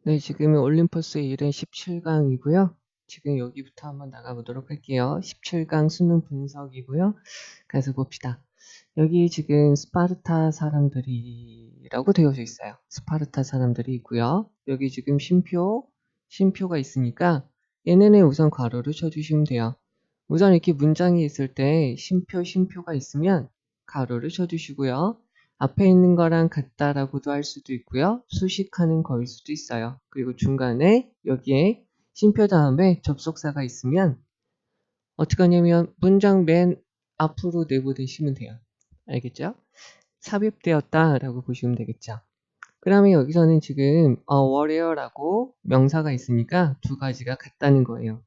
네, 지금은 올림포스의 일은 17강이고요. 지금 여기부터 한번 나가보도록 할게요. 17강 수능 분석이고요. 가서 봅시다. 여기 지금 스파르타 사람들이라고 되어져 있어요. 스파르타 사람들이 있고요. 여기 지금 쉼표가 있으니까 얘네는 우선 괄호를 쳐주시면 돼요. 우선 이렇게 문장이 있을 때 쉼표가 있으면 괄호를 쳐주시고요. 앞에 있는 거랑 같다라고도 할 수도 있고요. 수식하는 거일 수도 있어요. 그리고 중간에 여기에 쉼표 다음에 접속사가 있으면 어떻게 하냐면 문장 맨 앞으로 내보내시면 돼요. 알겠죠? 삽입되었다라고 보시면 되겠죠. 그러면 여기서는 지금 warrior라고 명사가 있으니까 두 가지가 같다는 거예요.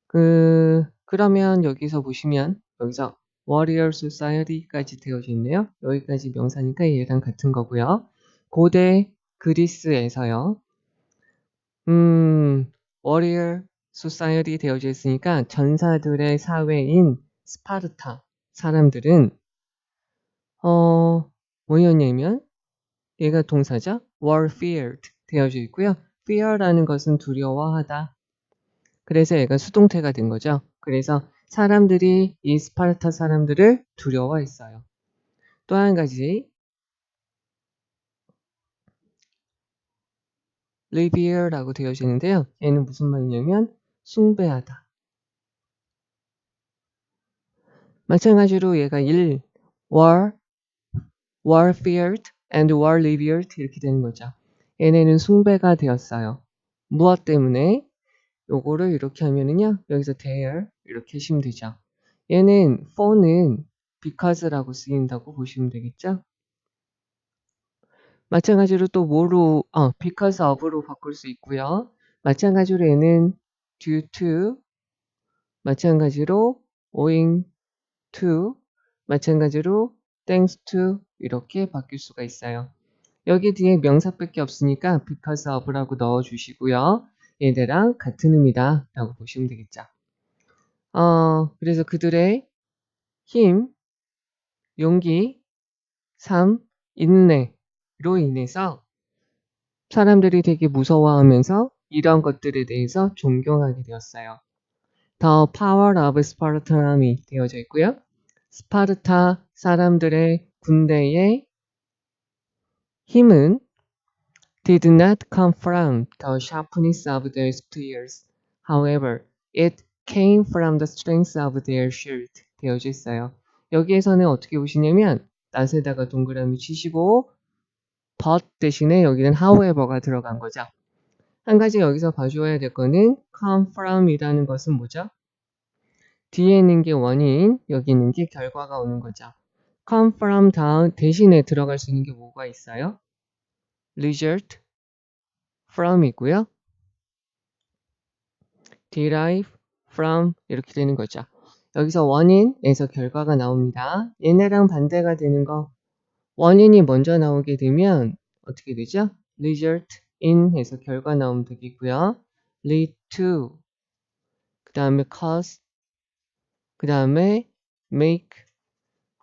그러면 여기서 보시면 여기서 Warrior Society까지 되어져 있네요. 여기까지 명사니까 얘랑 같은 거고요. 고대 그리스에서요. Warrior Society 되어져 있으니까 전사들의 사회인 스파르타 사람들은 뭐였냐면 얘가 동사죠. warfeared 되어져 있고요. fear라는 것은 두려워하다. 그래서 얘가 수동태가 된 거죠. 그래서 사람들이 이 스파르타 사람들을 두려워했어요. 또 한 가지 revere라고 되어지는데요. 얘는 무슨 말이냐면 숭배하다. 마찬가지로 얘가 warfeared and revered 이렇게 되는 거죠. 얘네는 숭배가 되었어요. 무엇 때문에? 요거를 이렇게 하면은요. 여기서 there 이렇게 하시면 되죠. 얘는 for는 because라고 쓰인다고 보시면 되겠죠. 마찬가지로 또 뭐로 because of로 바꿀 수 있고요. 마찬가지로 얘는 due to, 마찬가지로 owing to, 마찬가지로 thanks to 이렇게 바뀔 수가 있어요. 여기 뒤에 명사밖에 없으니까 because of라고 넣어주시고요. 얘네랑 같은 의미다 라고 보시면 되겠죠. 그래서 그들의 힘, 용기, 삶, 인내로 인해서 사람들이 되게 무서워하면서 이런 것들에 대해서 존경하게 되었어요. The power of Spartan army 되어져 있고요. 스파르타 사람들의 군대의 힘은 did not come from the sharpness of their spears. However, it came from the strength of their shield 되어져 있어요. 여기에서는 어떻게 보시냐면 낫에다가 동그라미 치시고 but 대신에 여기는 however가 들어간 거죠. 한 가지 여기서 봐줘야 될 거는 come from 이라는 것은 뭐죠? 뒤에 있는 게 원인, 여기 있는 게 결과가 오는 거죠. come from 다음 대신에 들어갈 수 있는 게 뭐가 있어요? result from 이고요. derive from 이렇게 되는 거죠. 여기서 원인에서 결과가 나옵니다. 얘네랑 반대가 되는 거 원인이 먼저 나오게 되면 어떻게 되죠? result in 해서 결과 나오면 되겠고요. lead to 그 다음에 cause 그 다음에 make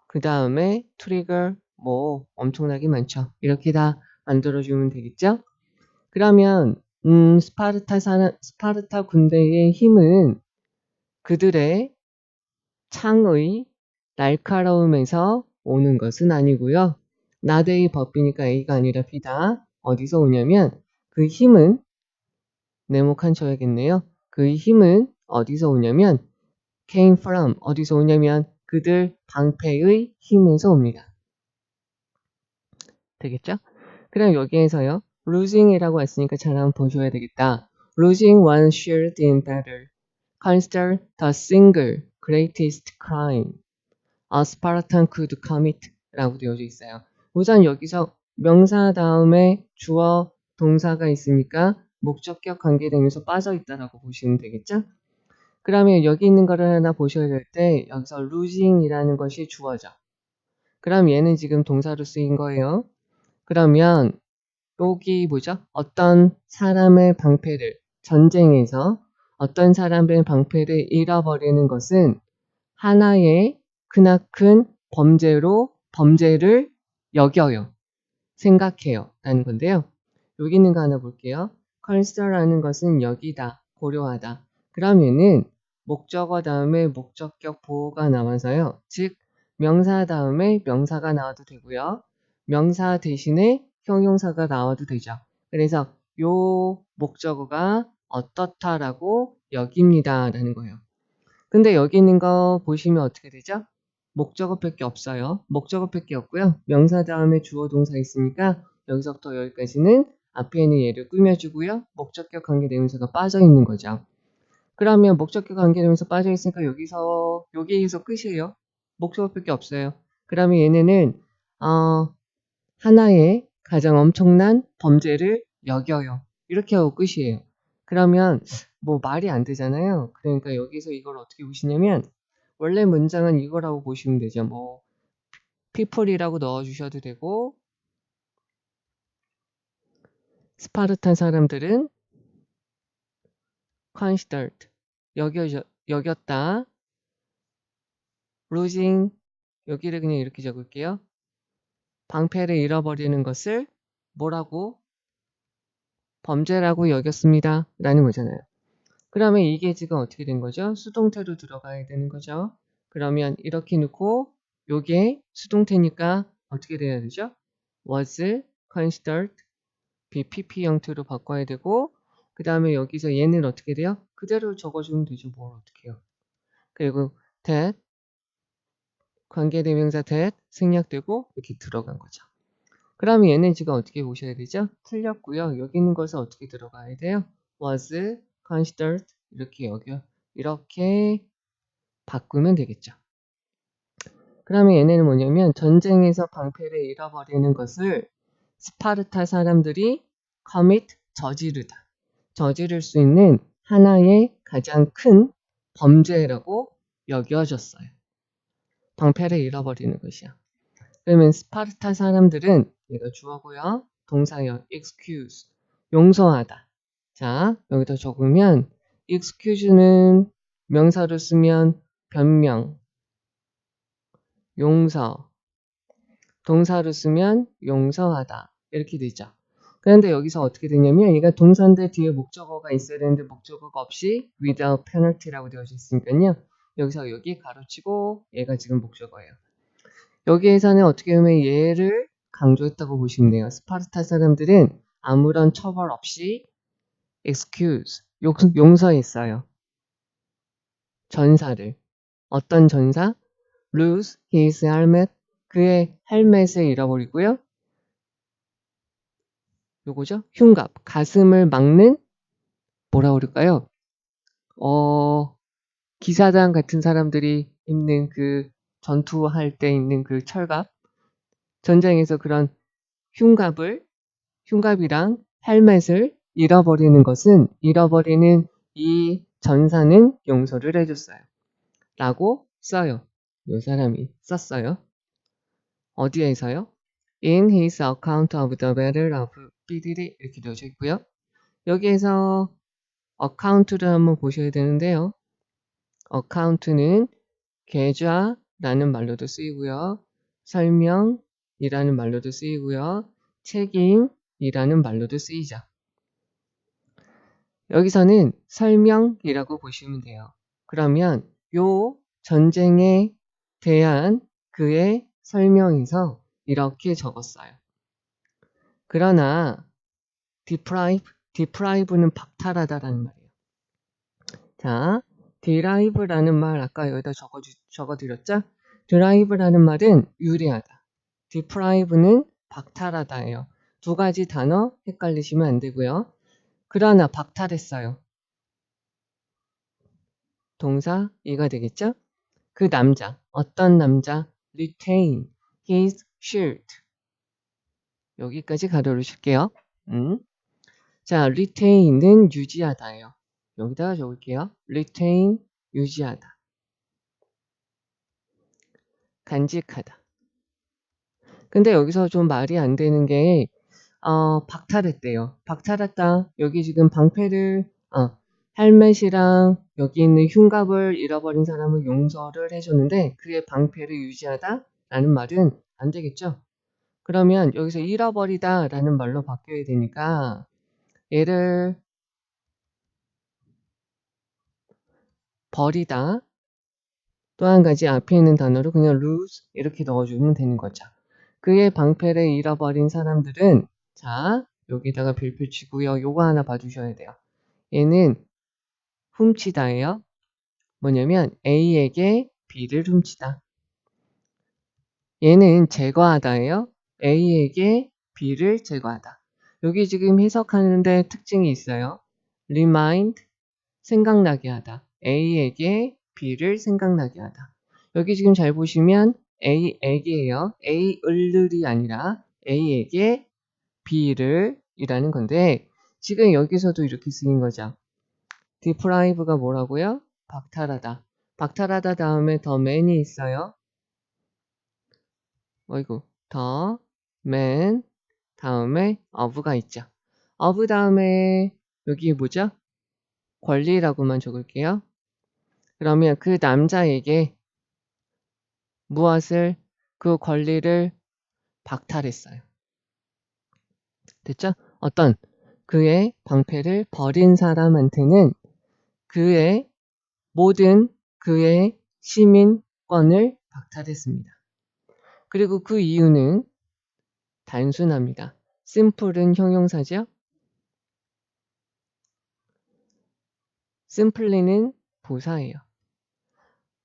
그 다음에 trigger 뭐 엄청나게 많죠. 이렇게 다 만들어주면 되겠죠. 그러면 스파르타 군대의 힘은 그들의 창의 날카로움에서 오는 것은 아니고요. 나대의 법이니까 A가 아니라 B다. 어디서 오냐면 그 힘은 네모칸 쳐야겠네요. 그 힘은 어디서 오냐면 came from 어디서 오냐면 그들 방패의 힘에서 옵니다. 되겠죠? 그럼 여기에서요. losing이라고 했으니까 잘 한번 보셔야 되겠다. losing one's shield in battle consider the single greatest crime a Spartan could commit 라고 되어져 있어요. 우선 여기서 명사 다음에 주어 동사가 있으니까 목적격 관계되면서 빠져 있다라고 보시면 되겠죠? 그러면 여기 있는 거를 하나 보셔야 될 때 여기서 losing이라는 것이 주어죠. 그럼 얘는 지금 동사로 쓰인 거예요. 그러면 여기 뭐죠? 어떤 사람의 방패를 전쟁에서 어떤 사람의 방패를 잃어버리는 것은 하나의 크나큰 범죄를 여겨요. 생각해요. 라는 건데요. 여기 있는 거 하나 볼게요. consider라는 것은 여기다, 고려하다. 그러면은 목적어 다음에 목적격 보호가 나와서요. 즉 명사 다음에 명사가 나와도 되고요. 명사 대신에 형용사가 나와도 되죠. 그래서 요 목적어가 어떻다라고 여깁니다 라는 거예요. 근데 여기 있는 거 보시면 어떻게 되죠? 목적어밖에 없어요. 목적어밖에 없고요. 명사 다음에 주어 동사 있으니까 여기서부터 여기까지는 앞에 있는 얘를 꾸며주고요. 목적격 관계대명사가 빠져있는 거죠. 그러면 목적격 관계대명사 빠져있으니까 여기에서 끝이에요. 목적어밖에 없어요. 그러면 얘네는 하나의 가장 엄청난 범죄를 여겨요. 이렇게 하고 끝이에요. 그러면 뭐 말이 안 되잖아요. 그러니까 여기서 이걸 어떻게 보시냐면 원래 문장은 이거라고 보시면 되죠. 뭐 people이라고 넣어주셔도 되고 스파르탄 사람들은 considered 여겼다. losing 여기를 그냥 이렇게 적을게요. 방패를 잃어버리는 것을 뭐라고? 범죄라고 여겼습니다. 라는 거잖아요. 그러면 이게 지금 어떻게 된 거죠? 수동태로 들어가야 되는 거죠. 그러면 이렇게 놓고 요게 수동태니까 어떻게 돼야 되죠? was considered BPP 형태로 바꿔야 되고 그 다음에 여기서 얘는 어떻게 돼요? 그대로 적어주면 되죠. 뭘 어떻게 해요. 그리고 that 관계대명사 that 생략되고 이렇게 들어간 거죠. 그러면 얘는 지금 어떻게 보셔야 되죠? 틀렸고요. 여기 있는 것은 어떻게 들어가야 돼요? was considered 이렇게 바꾸면 되겠죠. 그러면 얘네는 뭐냐면 전쟁에서 방패를 잃어버리는 것을 스파르타 사람들이 commit 저지를 수 있는 하나의 가장 큰 범죄라고 여겨졌어요. 방패를 잃어버리는 것이야. 그러면 스파르타 사람들은 얘가 주어고요. 동사요. excuse 용서하다. 자 여기다 적으면 excuse는 명사로 쓰면 변명 용서 동사로 쓰면 용서하다 이렇게 되죠. 그런데 여기서 어떻게 되냐면 얘가 동사인데 뒤에 목적어가 있어야 되는데 목적어가 없이 without penalty라고 되어져 있으니까요. 여기서 여기 가로치고 얘가 지금 목적어예요. 여기에서는 어떻게 보면 얘를 강조했다고 보시면 돼요. 스파르타 사람들은 아무런 처벌 없이 excuse 용서했어요. 전사를 어떤 전사? lose his helmet 그의 헬멧을 잃어버리고요. 요거죠? 흉갑 가슴을 막는 뭐라 그럴까요? 기사단 같은 사람들이 입는 그 전투할 때 입는 그 철갑 전쟁에서 그런 흉갑이랑 헬멧을 잃어버리는 이 전사는 용서를 해줬어요. 라고 써요. 요 사람이 썼어요. 어디에서요? In his account of the battle of 삐디리 이렇게 되어져 있고요. 여기에서 account를 한번 보셔야 되는데요. account는 계좌라는 말로도 쓰이고요. 설명이라는 말로도 쓰이고요. 책임이라는 말로도 쓰이죠. 여기서는 설명이라고 보시면 돼요. 그러면 요 전쟁에 대한 그의 설명에서 이렇게 적었어요. 그러나 deprive는 박탈하다라는 말이에요. 자, derive라는 말 아까 여기다 적어드렸죠? derive라는 말은 유래하다. deprive는 박탈하다예요. 두 가지 단어 헷갈리시면 안 되고요. 그러나 박탈했어요. 동사 이가 되겠죠? 그 남자, 어떤 남자? retain his shirt. 여기까지 가로를 칠게요. 자, retain은 유지하다예요. 여기다가 적을게요. retain 유지하다. 간직하다. 근데 여기서 좀 말이 안 되는 게 박탈했대요. 박탈했다. 여기 지금 방패를 헬멧이랑 여기 있는 흉갑을 잃어버린 사람을 용서를 해줬는데 그의 방패를 유지하다 라는 말은 안 되겠죠. 그러면 여기서 잃어버리다 라는 말로 바뀌어야 되니까 얘를 버리다, 또 한 가지 앞에 있는 단어로 그냥 lose 이렇게 넣어주면 되는 거죠. 그의 방패를 잃어버린 사람들은, 자, 여기다가 별표 치고요. 요거 하나 봐주셔야 돼요. 얘는 훔치다예요. 뭐냐면 A에게 B를 훔치다. 얘는 제거하다예요. A에게 B를 제거하다. 여기 지금 해석하는데 특징이 있어요. remind, 생각나게 하다. A에게 B를 생각나게 하다. 여기 지금 잘 보시면 A에게예요. A을이 아니라 A에게 B를 이라는 건데, 지금 여기서도 이렇게 쓰인 거죠. deprive가 뭐라고요? 박탈하다. 박탈하다 다음에 더 man이 있어요. 어이구, 더 man 다음에 of가 있죠. of 다음에 여기 뭐죠? 권리라고만 적을게요. 그러면 그 남자에게 무엇을, 그 권리를 박탈했어요. 됐죠? 어떤 그의 방패를 버린 사람한테는 그의 모든 그의 시민권을 박탈했습니다. 그리고 그 이유는 단순합니다. simple은 형용사죠. simply는 부사예요.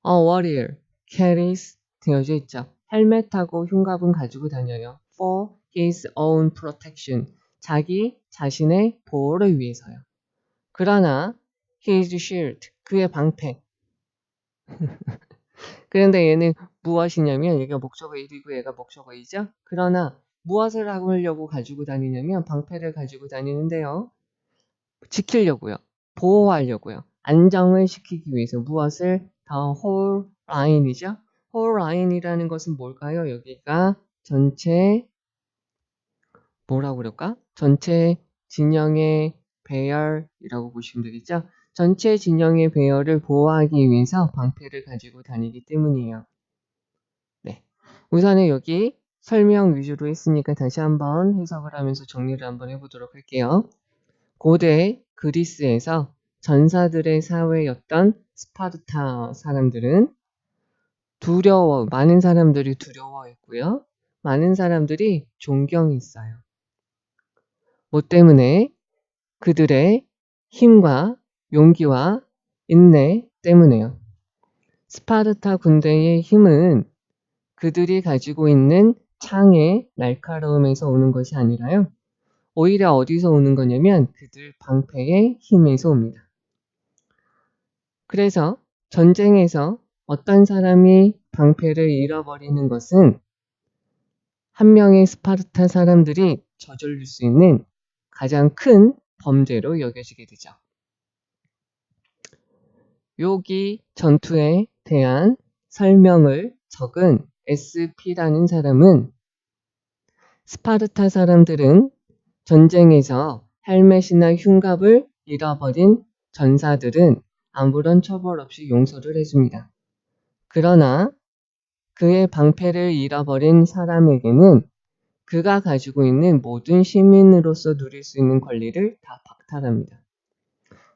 A warrior carries 되어져 있죠. 헬멧하고 흉갑은 가지고 다녀요. For his own protection. 자기 자신의 보호를 위해서요. 그러나 his shield. 그의 방패. 그런데 얘는 무엇이냐면, 얘가 목적어 1이고 얘가 목적어 2죠. 그러나 무엇을 하려고 가지고 다니냐면 방패를 가지고 다니는데요. 지키려고요. 보호하려고요. 안정을 시키기 위해서. 무엇을? The whole line이죠. whole line이라는 것은 뭘까요? 여기가 전체, 뭐라고 그럴까? 전체 진영의 배열이라고 보시면 되겠죠. 전체 진영의 배열을 보호하기 위해서 방패를 가지고 다니기 때문이에요. 네. 우선은 여기 설명 위주로 했으니까 다시 한번 해석을 하면서 정리를 한번 해보도록 할게요. 고대 그리스에서 전사들의 사회였던 스파르타 사람들은 많은 사람들이 두려워했고요. 많은 사람들이 존경했어요. 뭐 때문에? 그들의 힘과 용기와 인내 때문에요. 스파르타 군대의 힘은 그들이 가지고 있는 창의 날카로움에서 오는 것이 아니라요. 오히려 어디서 오는 거냐면 그들 방패의 힘에서 옵니다. 그래서 전쟁에서 어떤 사람이 방패를 잃어버리는 것은 한 명의 스파르타 사람들이 저지를 수 있는 가장 큰 범죄로 여겨지게 되죠. 여기 전투에 대한 설명을 적은 SP라는 사람은 스파르타 사람들은 전쟁에서 헬멧이나 흉갑을 잃어버린 전사들은 아무런 처벌 없이 용서를 해줍니다. 그러나 그의 방패를 잃어버린 사람에게는 그가 가지고 있는 모든 시민으로서 누릴 수 있는 권리를 다 박탈합니다.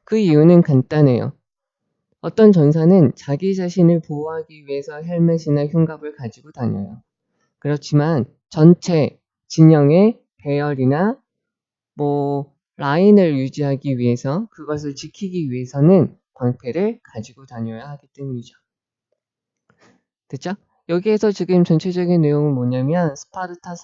그 이유는 간단해요. 어떤 전사는 자기 자신을 보호하기 위해서 헬멧이나 흉갑을 가지고 다녀요. 그렇지만 전체 진영의 배열이나 라인을 유지하기 위해서, 그것을 지키기 위해서는 방패를 가지고 다녀야 하기 때문이죠. 됐죠? 여기에서 지금 전체적인 내용은 뭐냐면 스파르타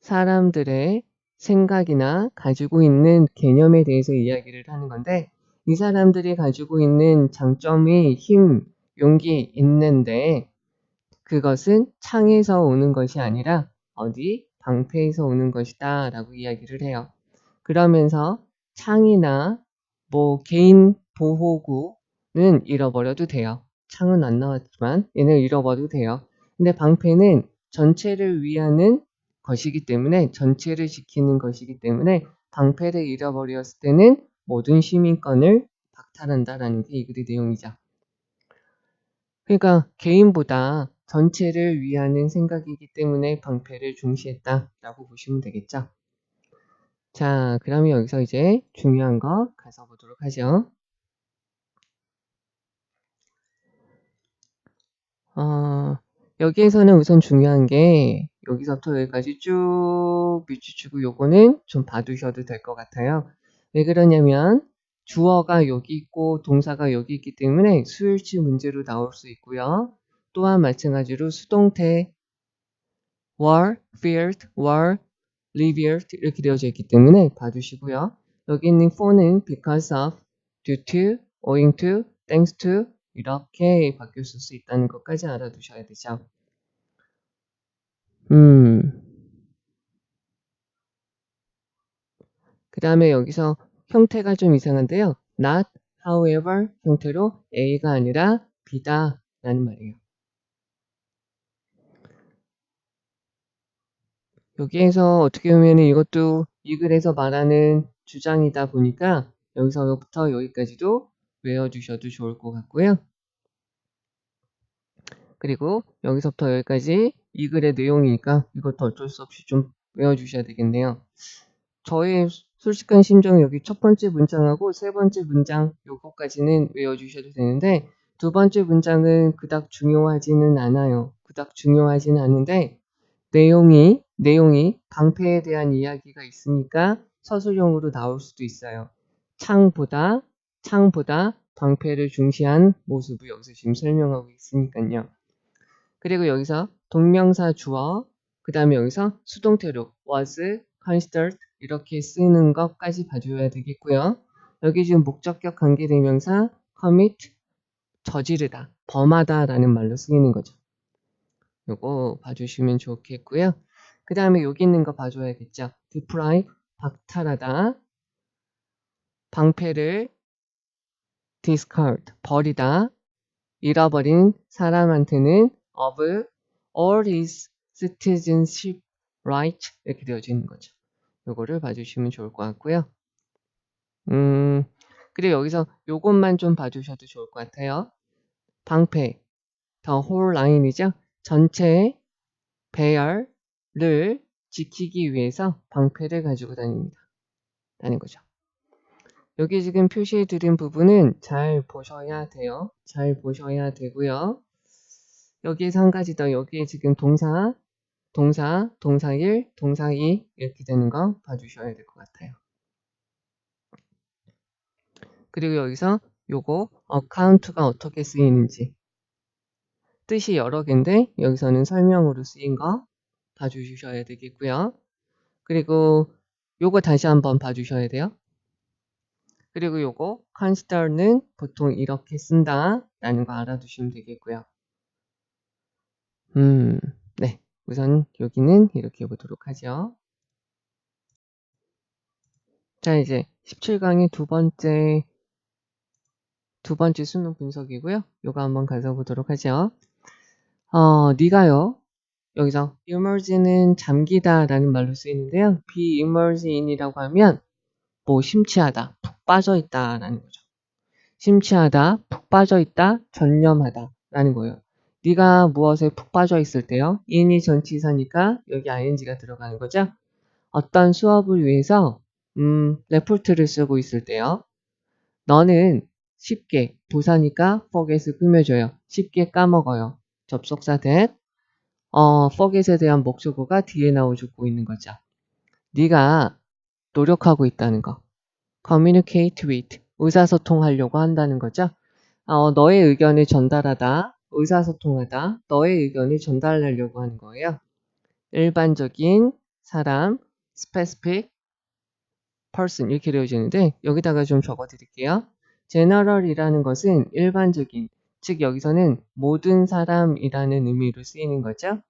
사람들의 생각이나 가지고 있는 개념에 대해서 이야기를 하는 건데, 이 사람들이 가지고 있는 장점이 힘, 용기 있는데 그것은 창에서 오는 것이 아니라 어디? 방패에서 오는 것이다 라고 이야기를 해요. 그러면서 창이나 개인 보호구는 잃어버려도 돼요. 창은 안 나왔지만 얘는 잃어버려도 돼요. 근데 방패는 전체를 위하는 것이기 때문에, 전체를 지키는 것이기 때문에 방패를 잃어버렸을 때는 모든 시민권을 박탈한다라는 게 이 글의 내용이죠. 그러니까 개인보다 전체를 위하는 생각이기 때문에 방패를 중시했다라고 보시면 되겠죠. 자, 그러면 여기서 이제 중요한 거 가서 보도록 하죠. 여기에서는 우선 중요한 게 여기서부터 여기까지 쭉 밑줄치고 요거는 좀 봐두셔도 될 것 같아요. 왜 그러냐면 주어가 여기 있고 동사가 여기 있기 때문에 수일치 문제로 나올 수 있고요. 또한 마찬가지로 수동태 were, feared, were, revered 이렇게 되어져 있기 때문에 봐주시고요. 여기 있는 for는 because of, due to, owing to, thanks to 이렇게 바뀌었을 수 있다는 것까지 알아두셔야 되죠. 그 다음에 여기서 형태가 좀 이상한데요. not, however 형태로 A가 아니라 B다 라는 말이에요. 여기에서 어떻게 보면 이것도 이 글에서 말하는 주장이다 보니까 여기서부터 여기까지도 외워주셔도 좋을 것 같고요. 그리고 여기서부터 여기까지 이 글의 내용이니까 이것도 어쩔 수 없이 좀 외워주셔야 되겠네요. 저의 솔직한 심정은 여기 첫 번째 문장하고 세 번째 문장 요거까지는 외워주셔도 되는데 두 번째 문장은 그닥 중요하지는 않아요. 그닥 중요하지는 않은데 내용이 방패에 대한 이야기가 있으니까 서술형으로 나올 수도 있어요. 창보다 방패를 중시한 모습을 여기서 지금 설명하고 있으니까요. 그리고 여기서 동명사 주어, 그 다음에 여기서 수동태로 was, considered 이렇게 쓰는 것까지 봐줘야 되겠고요. 여기 지금 목적격 관계대명사 commit, 저지르다, 범하다 라는 말로 쓰이는 거죠. 요거 봐주시면 좋겠고요. 그 다음에 여기 있는 거 봐줘야겠죠. deprive, 박탈하다, 방패를 discard, 버리다, 잃어버린 사람한테는 of all his citizenship right 이렇게 되어져 있는 거죠. 요거를 봐주시면 좋을 것 같고요. 그리고 여기서 요것만 좀 봐주셔도 좋을 것 같아요. 방패, the whole line이죠. 전체 배열을 지키기 위해서 방패를 가지고 다닙니다. 라는 거죠. 여기 지금 표시해 드린 부분은 잘 보셔야 돼요. 잘 보셔야 되고요. 여기에서 한 가지 더, 여기에 지금 동사 1, 동사 2 이렇게 되는 거 봐주셔야 될 것 같아요. 그리고 여기서 요거 account가 어떻게 쓰이는지 뜻이 여러 개인데 여기서는 설명으로 쓰인 거 봐주셔야 되겠고요. 그리고 요거 다시 한번 봐주셔야 돼요. 그리고 요거 consider는 보통 이렇게 쓴다 라는 거 알아두시면 되겠고요. 네, 우선 여기는 이렇게 보도록 하죠. 자, 이제 17강의 두 번째 수능 분석이고요. 요거 한번 가서 보도록 하죠. 네가요. 여기서 immerse는 잠기다 라는 말로 쓰이는데요. be immersed in이라고 하면 뭐 심취하다, 푹 빠져있다 라는 거죠. 심취하다, 푹 빠져있다, 전념하다 라는 거예요. 네가 무엇에 푹 빠져있을 때요. in이 전치사니까 여기 ing가 들어가는 거죠. 어떤 수업을 위해서 레포트를 쓰고 있을 때요. 너는 쉽게, 부사니까 forget을 꾸며줘요. 쉽게 까먹어요. 접속사 that, forget에 대한 목적어가 뒤에 나와주고 있는 거죠. 네가 노력하고 있다는 거. communicate with, 의사소통하려고 한다는 거죠. 너의 의견을 전달하다, 의사소통하다, 너의 의견을 전달하려고 하는 거예요. 일반적인 사람, specific person 이렇게 되어지는데 여기다가 좀 적어 드릴게요. general이라는 것은 일반적인, 즉 여기서는 모든 사람이라는 의미로 쓰이는 거죠.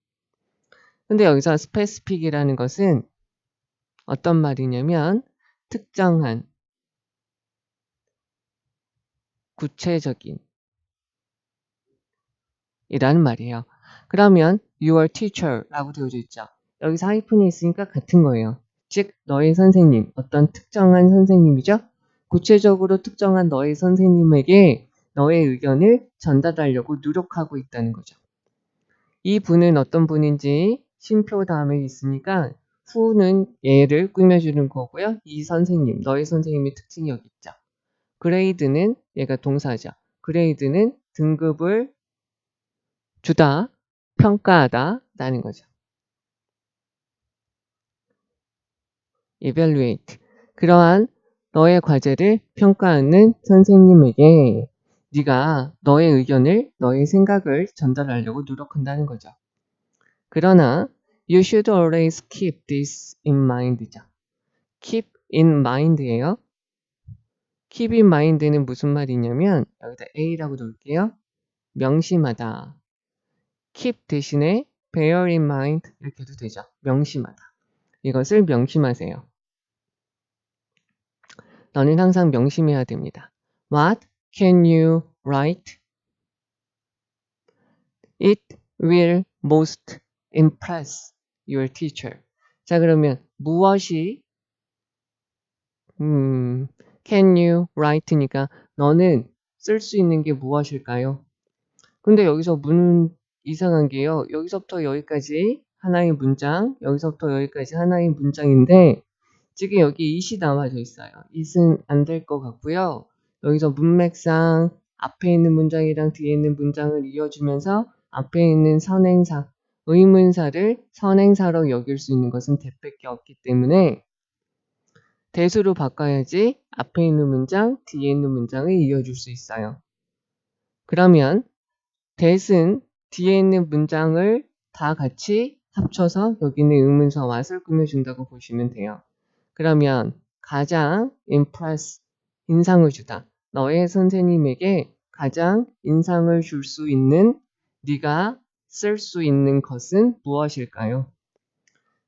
근데 여기서 specific이라는 것은 어떤 말이냐면 특정한, 구체적인 이라는 말이에요. 그러면 your teacher라고 되어져 있죠. 여기서 하이픈이 있으니까 같은 거예요. 즉 너의 선생님, 어떤 특정한 선생님이죠. 구체적으로 특정한 너의 선생님에게 너의 의견을 전달하려고 노력하고 있다는 거죠. 이 분은 어떤 분인지 쉼표 다음에 있으니까 who는 얘를 꾸며주는 거고요. 이 선생님, 너의 선생님의 특징이 여기 있죠. grade는 얘가 동사죠. grade는 등급을 주다, 평가하다 라는 거죠. evaluate. 그러한 너의 과제를 평가하는 선생님에게 네가 너의 의견을, 너의 생각을 전달하려고 노력한다는 거죠. 그러나 you should always keep this in mind죠. keep in mind예요. keep in mind는 무슨 말이냐면 여기다 A라고 놓을게요. 명심하다. keep 대신에 bear in mind 이렇게 해도 되죠. 명심하다. 이것을 명심하세요. 너는 항상 명심해야 됩니다. What can you write? It will most impress your teacher. 자, 그러면 무엇이 can you write니까 너는 쓸 수 있는 게 무엇일까요? 근데 여기서 이상한 게요. 여기서부터 여기까지 하나의 문장, 여기서부터 여기까지 하나의 문장인데 지금 여기 it이 남아져 있어요. it은 안 될 것 같고요. 여기서 문맥상 앞에 있는 문장이랑 뒤에 있는 문장을 이어주면서 앞에 있는 선행사, 의문사를 선행사로 여길 수 있는 것은 대밖에 없기 때문에 대수로 바꿔야지 앞에 있는 문장, 뒤에 있는 문장을 이어줄 수 있어요. 그러면 that은 뒤에 있는 문장을 다 같이 합쳐서 여기 있는 의문사 what을 꾸며준다고 보시면 돼요. 그러면 가장 impress, 인상을 주다. 너의 선생님에게 가장 인상을 줄 수 있는 네가 쓸 수 있는 것은 무엇일까요?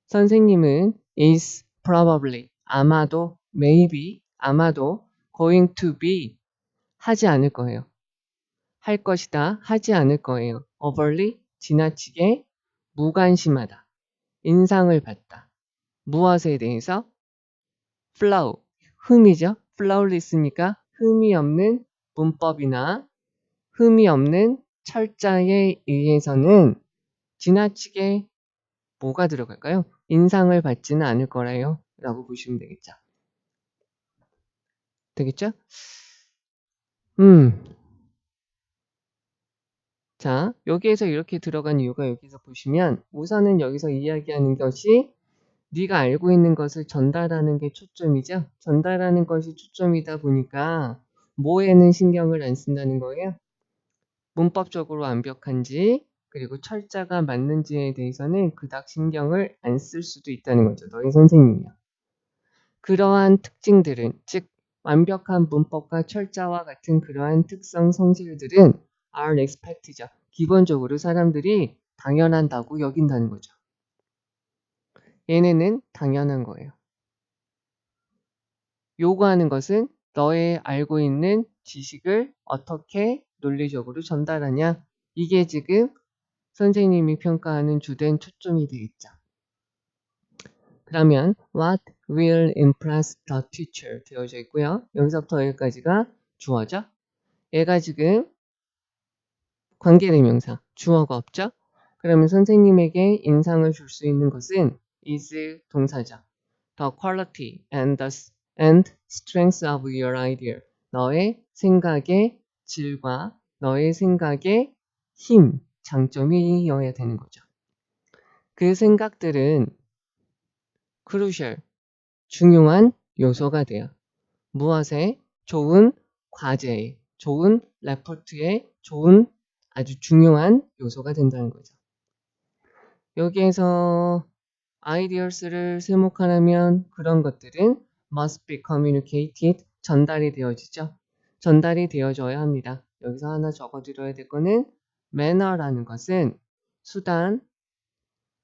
선생님은 is probably, 아마도, maybe, 아마도 going to be 하지 않을 거예요. 할 것이다, 하지 않을 거예요. overly, 지나치게, 무관심하다, 인상을 받다. 무엇에 대해서? flow, 흠이죠. flawless니까 흠이 없는 문법이나 흠이 없는 철자에 의해서는 지나치게 뭐가 들어갈까요? 인상을 받지는 않을 거라요. 라고 보시면 되겠죠. 되겠죠? 자, 여기에서 이렇게 들어간 이유가 여기서 보시면 우선은 여기서 이야기하는 것이 네가 알고 있는 것을 전달하는 게 초점이죠. 전달하는 것이 초점이다 보니까 뭐에는 신경을 안 쓴다는 거예요. 문법적으로 완벽한지 그리고 철자가 맞는지에 대해서는 그닥 신경을 안 쓸 수도 있다는 거죠. 너의 선생님이요. 그러한 특징들은 즉 완벽한 문법과 철자와 같은 그러한 특성 성질들은 are expect죠. 기본적으로 사람들이 당연한다고 여긴다는 거죠. 얘네는 당연한 거예요. 요구하는 것은 너의 알고 있는 지식을 어떻게 논리적으로 전달하냐. 이게 지금 선생님이 평가하는 주된 초점이 되겠죠. 그러면 what will impress the teacher 되어져 있고요. 여기서부터 여기까지가 주어죠. 얘가 지금 관계대명사, 주어가 없죠. 그러면 선생님에게 인상을 줄 수 있는 것은 is 동사죠. The quality and strength of your idea. 너의 생각의 질과 너의 생각의 힘, 장점이어야 되는 거죠. 그 생각들은 crucial, 중요한 요소가 돼요. 무엇에? 좋은 과제에, 좋은 레포트에, 좋은 아주 중요한 요소가 된다는 거죠. 여기에서 ideas를 세목하려면 그런 것들은 must be communicated, 전달이 되어지죠. 전달이 되어져야 합니다. 여기서 하나 적어드려야 될 거는 manner라는 것은 수단,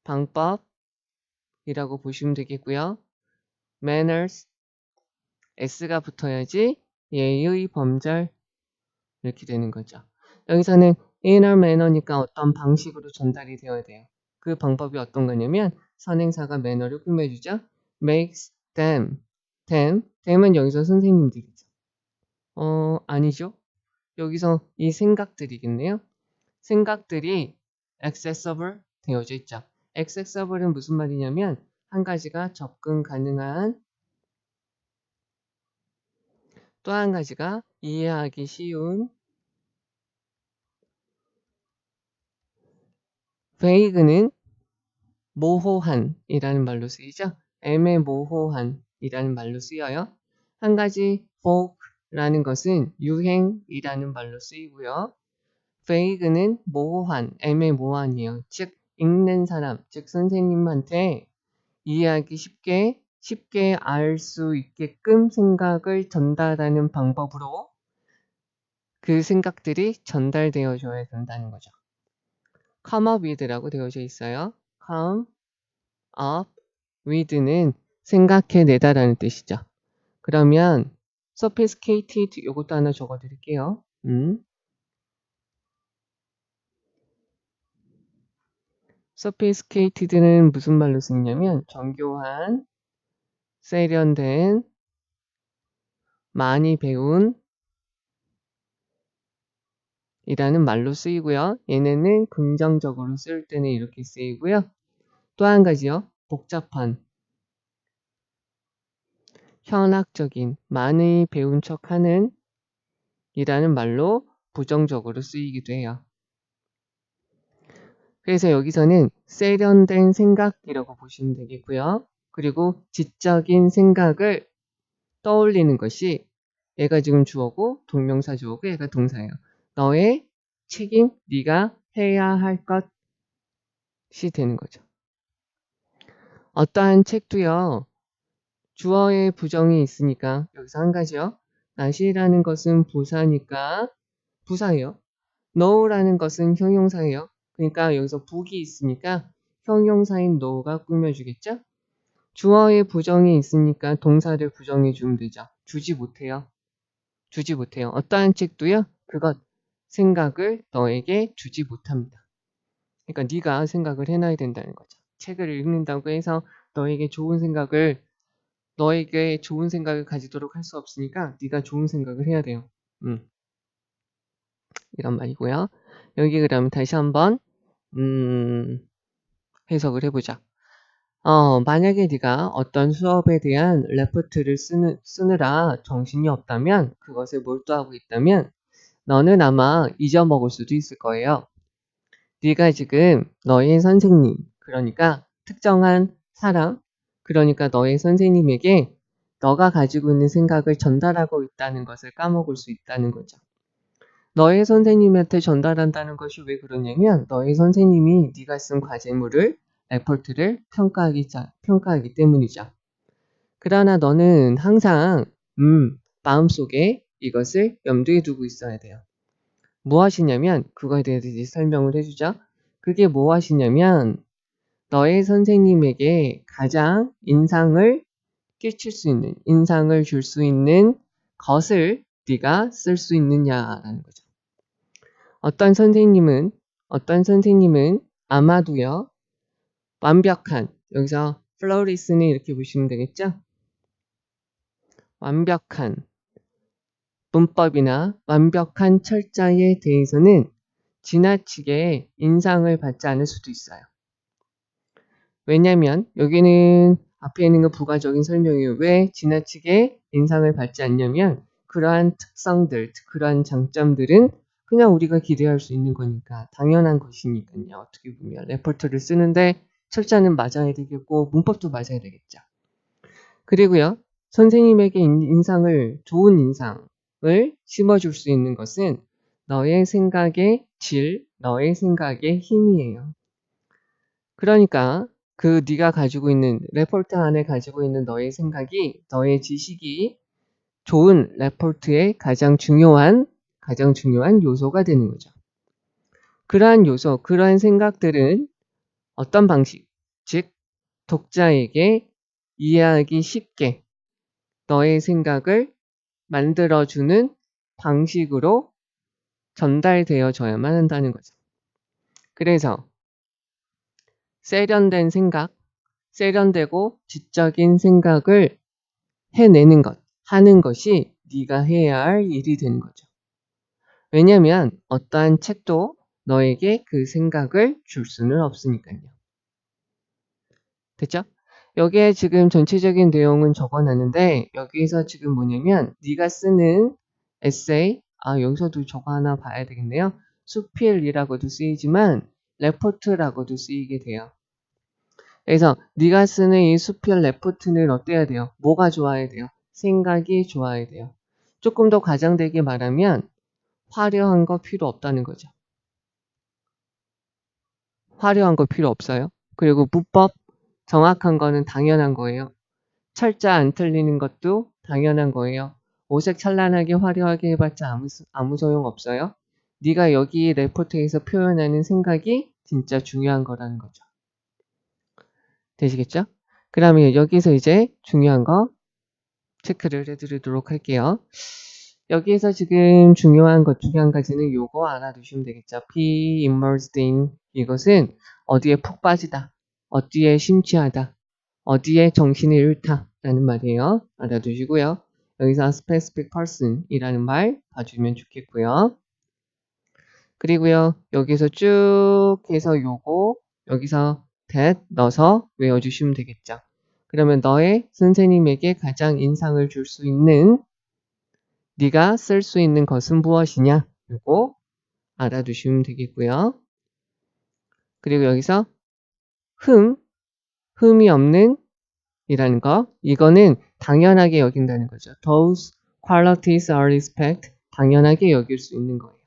방법이라고 보시면 되겠고요. manners, s가 붙어야지 예의, 범절 이렇게 되는 거죠. 여기서는 inner manner니까 어떤 방식으로 전달이 되어야 돼요. 그 방법이 어떤 거냐면 선행사가 매너를 꾸며주죠. makes them은 여기서 선생님들이죠. 아니죠. 여기서 이 생각들이겠네요. 생각들이 accessible 되어져 있죠. accessible은 무슨 말이냐면 한 가지가 접근 가능한, 또 한 가지가 이해하기 쉬운. vague는 모호한 이라는 말로 쓰이죠. 애매모호한 이라는 말로 쓰여요. 한 가지 vogue라는 것은 유행이라는 말로 쓰이고요. vague는 모호한, 애매모호한이에요. 즉 읽는 사람, 즉 선생님한테 이해하기 쉽게 알 수 있게끔 생각을 전달하는 방법으로 그 생각들이 전달되어줘야 된다는 거죠. come up with라고 되어져 있어요. come up with는 생각해내다라는 뜻이죠. 그러면 sophisticated 요것도 하나 적어드릴게요. sophisticated는 무슨 말로 쓰냐면 정교한, 세련된, 많이 배운 이라는 말로 쓰이고요. 얘네는 긍정적으로 쓸 때는 이렇게 쓰이고요. 또 한 가지요. 복잡한, 현학적인, 많이 배운 척하는 이라는 말로 부정적으로 쓰이기도 해요. 그래서 여기서는 세련된 생각이라고 보시면 되겠고요. 그리고 지적인 생각을 떠올리는 것이, 얘가 지금 주어고 동명사 주어고 얘가 동사예요. 너의 책임, 네가 해야 할 것이 되는 거죠. 어떠한 책도요. 주어에 부정이 있으니까 여기서 한 가지요. 나시라는 것은 부사니까 부사예요. know라는 것은 형용사예요. 그러니까 여기서 북이 있으니까 형용사인 know가 꾸며주겠죠? 주어에 부정이 있으니까 동사를 부정해 주면 되죠. 주지 못해요. 어떠한 책도요. 그것, 생각을 너에게 주지 못합니다. 그러니까 네가 생각을 해놔야 된다는 거죠. 책을 읽는다고 해서 너에게 좋은 생각을 가지도록 할 수 없으니까 네가 좋은 생각을 해야 돼요. 이런 말이고요. 여기 그러면 다시 한번 해석을 해보자. 만약에 네가 어떤 수업에 대한 레포트를 쓰느라 정신이 없다면, 그것에 몰두하고 있다면 너는 아마 잊어먹을 수도 있을 거예요. 네가 지금 너의 선생님, 그러니까 특정한 사람, 그러니까 너의 선생님에게 너가 가지고 있는 생각을 전달하고 있다는 것을 까먹을 수 있다는 거죠. 너의 선생님한테 전달한다는 것이 왜 그러냐면 너의 선생님이 네가 쓴 과제물을, 레포트를 평가하기 때문이죠. 그러나 너는 항상 마음속에 이것을 염두에 두고 있어야 돼요. 무엇이냐면 그거에 대해서 이제 설명을 해주죠. 그게 무엇이냐면 너의 선생님에게 가장 인상을 끼칠 수 있는, 인상을 줄 수 있는 것을 네가 쓸 수 있느냐라는 거죠. 어떤 선생님은 아마도요, 완벽한, 여기서 flawless는 이렇게 보시면 되겠죠? 완벽한 문법이나 완벽한 철자에 대해서는 지나치게 인상을 받지 않을 수도 있어요. 왜냐면 여기는 앞에 있는 거 부가적인 설명이에요. 왜 지나치게 인상을 받지 않냐면 그러한 특성들, 그러한 장점들은 그냥 우리가 기대할 수 있는 거니까, 당연한 것이니까요. 어떻게 보면 레포트를 쓰는데 철자는 맞아야 되겠고 문법도 맞아야 되겠죠. 그리고요, 선생님에게 좋은 인상을 심어줄 수 있는 것은 너의 생각의 질, 너의 생각의 힘이에요. 그러니까 네가 가지고 있는 레포트 안에 가지고 있는 너의 생각이, 너의 지식이 좋은 레포트의 가장 중요한 요소가 되는 거죠. 그러한 요소, 그러한 생각들은 어떤 방식, 즉 독자에게 이해하기 쉽게 너의 생각을 만들어주는 방식으로 전달되어져야만 한다는 거죠. 그래서 세련된 생각, 세련되고 지적인 생각을 해내는 것, 하는 것이 네가 해야 할 일이 되는 거죠. 왜냐하면 어떠한 책도 너에게 그 생각을 줄 수는 없으니까요. 됐죠? 여기에 지금 전체적인 내용은 적어놨는데 여기에서 지금 뭐냐면 네가 쓰는 에세이, 여기서도 저거 하나 봐야 되겠네요. 수필이라고도 쓰이지만 레포트라고도 쓰이게 돼요. 그래서 네가 쓰는 이 수필 레포트는 어때야 돼요? 뭐가 좋아야 돼요? 생각이 좋아야 돼요. 조금 더 과장되게 말하면 화려한 거 필요 없다는 거죠. 화려한 거 필요 없어요. 그리고 문법 정확한 거는 당연한 거예요. 철자 안 틀리는 것도 당연한 거예요. 오색 찬란하게 화려하게 해봤자 아무 소용 없어요. 네가 여기 레포트에서 표현하는 생각이 진짜 중요한 거라는 거죠. 되시겠죠? 그러면 여기서 이제 중요한 거 체크를 해드리도록 할게요. 여기에서 지금 중요한 것 중에 한 가지는 요거 알아두시면 되겠죠. be immersed in, 이것은 어디에 푹 빠지다, 어디에 심취하다, 어디에 정신이 잃다 라는 말이에요. 알아두시고요. 여기서 specific person 이라는 말 봐주면 좋겠고요. 그리고요, 여기서 쭉 해서 요거 여기서 that 넣어서 외워주시면 되겠죠. 그러면 너의 선생님에게 가장 인상을 줄 수 있는, 네가 쓸 수 있는 것은 무엇이냐, 요거 알아두시면 되겠고요. 그리고 여기서 흠이 없는 이라는 거, 이거는 당연하게 여긴다는 거죠. Those qualities are respect, 당연하게 여길 수 있는 거예요.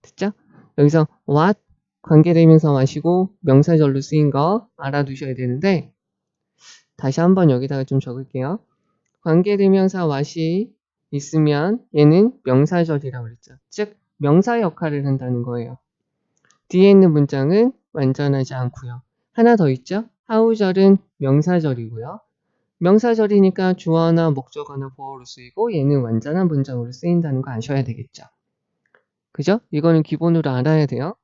됐죠? 여기서 what 관계대명사 what이고 명사절로 쓰인 거 알아두셔야 되는데, 다시 한번 여기다가 좀 적을게요. 관계대명사 what이 있으면 얘는 명사절이라고 그랬죠. 즉 명사 역할을 한다는 거예요. 뒤에 있는 문장은 완전하지 않고요. 하나 더 있죠. how절은 명사절이고요. 명사절이니까 주어나 목적어나 보어로 쓰이고 얘는 완전한 문장으로 쓰인다는 거 아셔야 되겠죠. 그죠? 이거는 기본으로 알아야 돼요.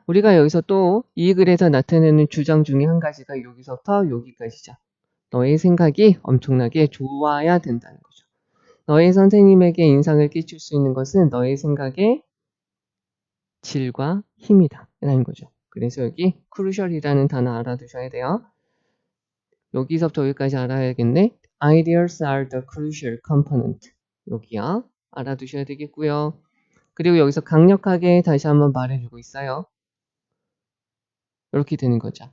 우리가 여기서 또 이 글에서 나타내는 주장 중에 한 가지가 여기서부터 여기까지죠. 너의 생각이 엄청나게 좋아야 된다는 거죠. 너의 선생님에게 인상을 끼칠 수 있는 것은 너의 생각의 질과 힘이다 라는 거죠. 그래서 여기 crucial이라는 단어 알아두셔야 돼요. 여기서부터 여기까지 알아야겠네. Ideas are the crucial component. 여기요. 알아두셔야 되겠고요. 그리고 여기서 강력하게 다시 한번 말해주고 있어요. 이렇게 되는 거죠.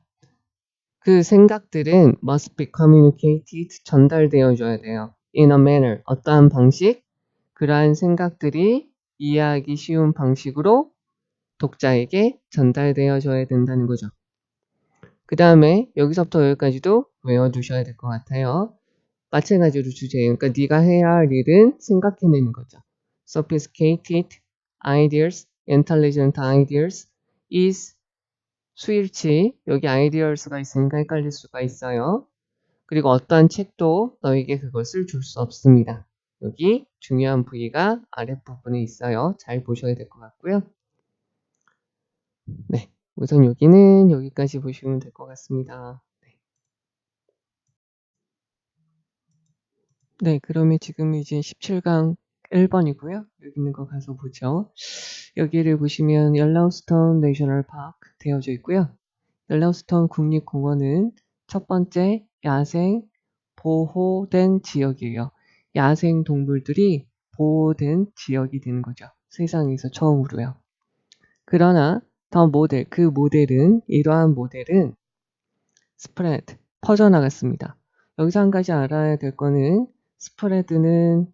그 생각들은 must be communicated, 전달되어줘야 돼요. In a manner, 어떠한 방식, 그러한 생각들이 이해하기 쉬운 방식으로 독자에게 전달되어줘야 된다는 거죠. 그 다음에 여기서부터 여기까지도 외워두셔야 될 것 같아요. 마찬가지로 주제예요. 그러니까 네가 해야 할 일은 생각해내는 거죠. Sophisticated ideas, intelligent ideas is 수일치, 여기 ideas가 있으니까 헷갈릴 수가 있어요. 그리고 어떠한 책도 너에게 그것을 줄 수 없습니다. 여기 중요한 부위가 아랫부분에 있어요. 잘 보셔야 될 것 같고요. 네, 우선 여기는 여기까지 보시면 될 것 같습니다. 네, 그러면 지금 이제 17강 1번이고요. 여기 있는 거 가서 보죠. 여기를 보시면 옐로우스톤 내셔널 파크 되어져 있고요. 옐로우스톤 국립공원은 첫 번째 야생 보호된 지역이에요. 야생 동물들이 보호된 지역이 되는 거죠. 세상에서 처음으로요. 그러나 이러한 모델은 스프레드, 퍼져나갔습니다. 여기서 한 가지 알아야 될 거는 스프레드는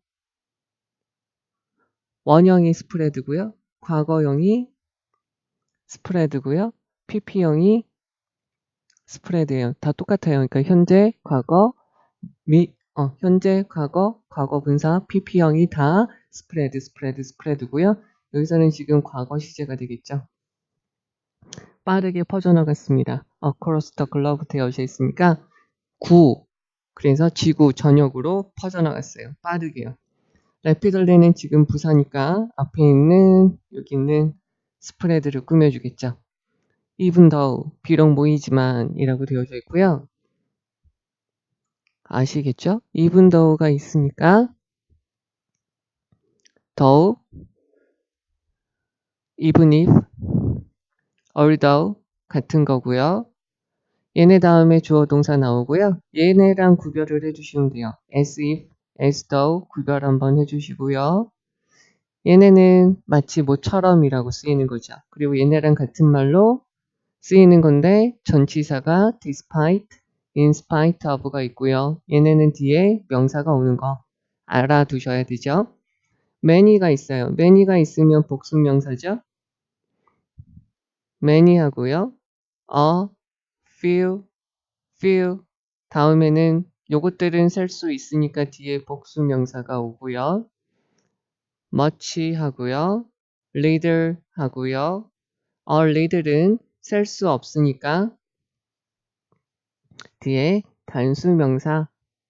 원형이 스프레드고요. 과거형이 스프레드고요. PP형이 스프레드예요. 다 똑같아요. 그러니까 현재, 과거, 과거 분사, PP형이 다 스프레드고요. 여기서는 지금 과거 시제가 되겠죠. 빠르게 퍼져나갔습니다. across the globe 되어져 있으니까 그래서 지구 전역으로 퍼져나갔어요. 빠르게요. rapidly는 지금 부사니까 앞에 있는 여기 있는 스프레드를 꾸며주겠죠. even though, 비록 모이지만 이라고 되어져 있고요. 아시겠죠? even though가 있으니까 though even if, although 같은 거고요. 얘네 다음에 주어 동사 나오고요. 얘네랑 구별을 해주시면 돼요. as if, as though 구별 한번 해주시고요. 얘네는 마치 뭐처럼이라고 쓰이는 거죠. 그리고 얘네랑 같은 말로 쓰이는 건데 전치사가 despite, in spite of가 있고요. 얘네는 뒤에 명사가 오는 거 알아두셔야 되죠. many가 있어요. many가 있으면 복수 명사죠. many 하고요. a, few 다음에는 요것들은 셀 수 있으니까 뒤에 복수 명사가 오고요. much 하고요. little 하고요. little은 셀 수 없으니까 뒤에 단수 명사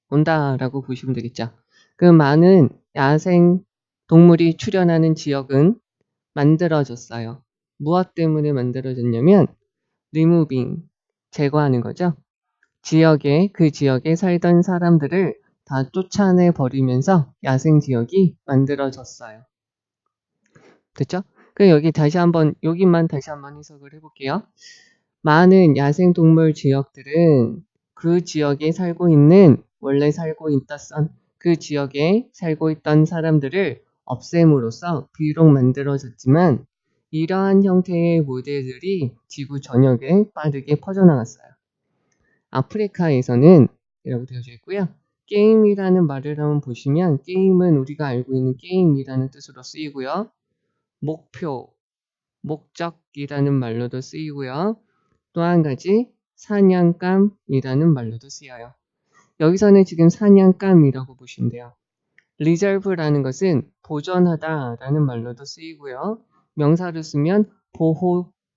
온다라고 보시면 되겠죠. 그 많은 야생 동물이 출현하는 지역은 만들어졌어요. 무엇 때문에 만들어졌냐면 removing, 제거하는 거죠. 그 지역에 살던 사람들을 다 쫓아내 버리면서 야생 지역이 만들어졌어요. 됐죠? 그럼 여기만 다시 한번 해석을 해볼게요. 많은 야생동물 지역들은 그 지역에 원래 살고 있던 그 지역에 살고 있던 사람들을 없앰으로써 비록 만들어졌지만 이러한 형태의 모델들이 지구 전역에 빠르게 퍼져나갔어요. 아프리카에서는 이라고 되어져 있고요. 게임이라는 말을 한번 보시면 게임은 우리가 알고 있는 게임이라는 뜻으로 쓰이고요. 목적이라는 말로도 쓰이고요. 또 한 가지 사냥감이라는 말로도 쓰여요. 여기서는 지금 사냥감이라고 보시면 돼요. reserve라는 것은 보존하다라는 말로도 쓰이고요. 명사로 쓰면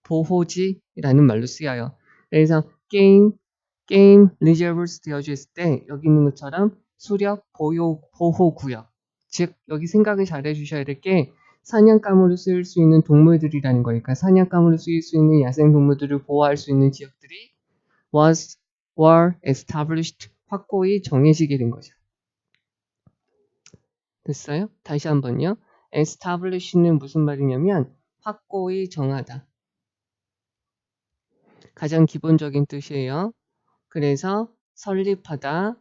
보호지라는 말로 쓰여요. 그래서 게임 reserves 되어져 있을 때 여기 있는 것처럼 수렵 보호구역, 즉 여기 생각을 잘 해주셔야 될 게 사냥감으로 쓰일 수 있는 동물들이라는 거니까 사냥감으로 쓰일 수 있는 야생동물들을 보호할 수 있는 지역들이 were established, 확고히 정해지게 된 거죠. 됐어요? 다시 한번요. establish는 무슨 말이냐면 확고히 정하다. 가장 기본적인 뜻이에요. 그래서 설립하다,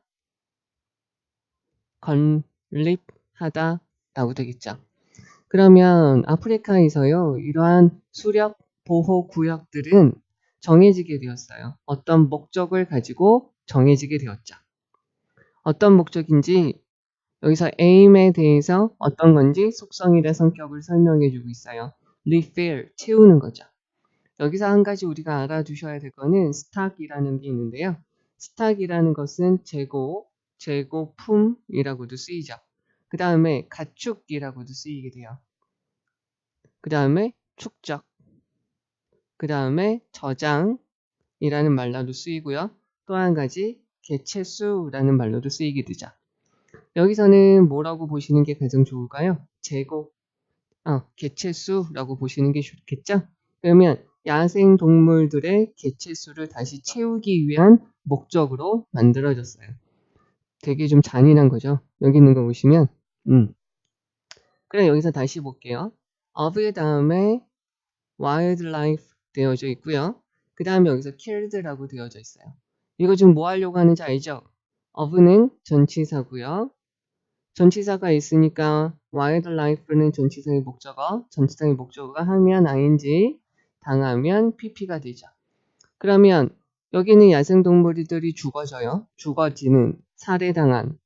건립하다 라고 되겠죠. 그러면 아프리카에서요, 이러한 수렵 보호 구역들은 정해지게 되었어요. 어떤 목적을 가지고 정해지게 되었죠. 어떤 목적인지 여기서 aim에 대해서 어떤 건지 속성이나 성격을 설명해 주고 있어요. refill, 채우는 거죠. 여기서 한 가지 우리가 알아두셔야 될 거는 스탁이라는 게 있는데요. 스탁이라는 것은 재고품이라고도 쓰이죠. 그 다음에 가축이라고도 쓰이게 돼요. 그 다음에 축적, 그 다음에 저장이라는 말로도 쓰이고요. 또 한 가지 개체수라는 말로도 쓰이게 되죠. 여기서는 뭐라고 보시는 게 가장 좋을까요? 개체수라고 보시는 게 좋겠죠? 그러면 야생 동물들의 개체수를 다시 채우기 위한 목적으로 만들어졌어요. 되게 좀 잔인한 거죠? 여기 있는 거 보시면 그럼 여기서 다시 볼게요. of 다음에 wildlife 되어져 있고요. 그 다음에 여기서 killed라고 되어져 있어요. 이거 지금 뭐 하려고 하는지 알죠? of는 전치사고요. 전치사가 있으니까 wildlife는 전치사의 목적어가 하면 ing, 당하면 pp가 되죠. 그러면 여기는 야생동물들이 죽어져요. 죽어지는, 살해당한,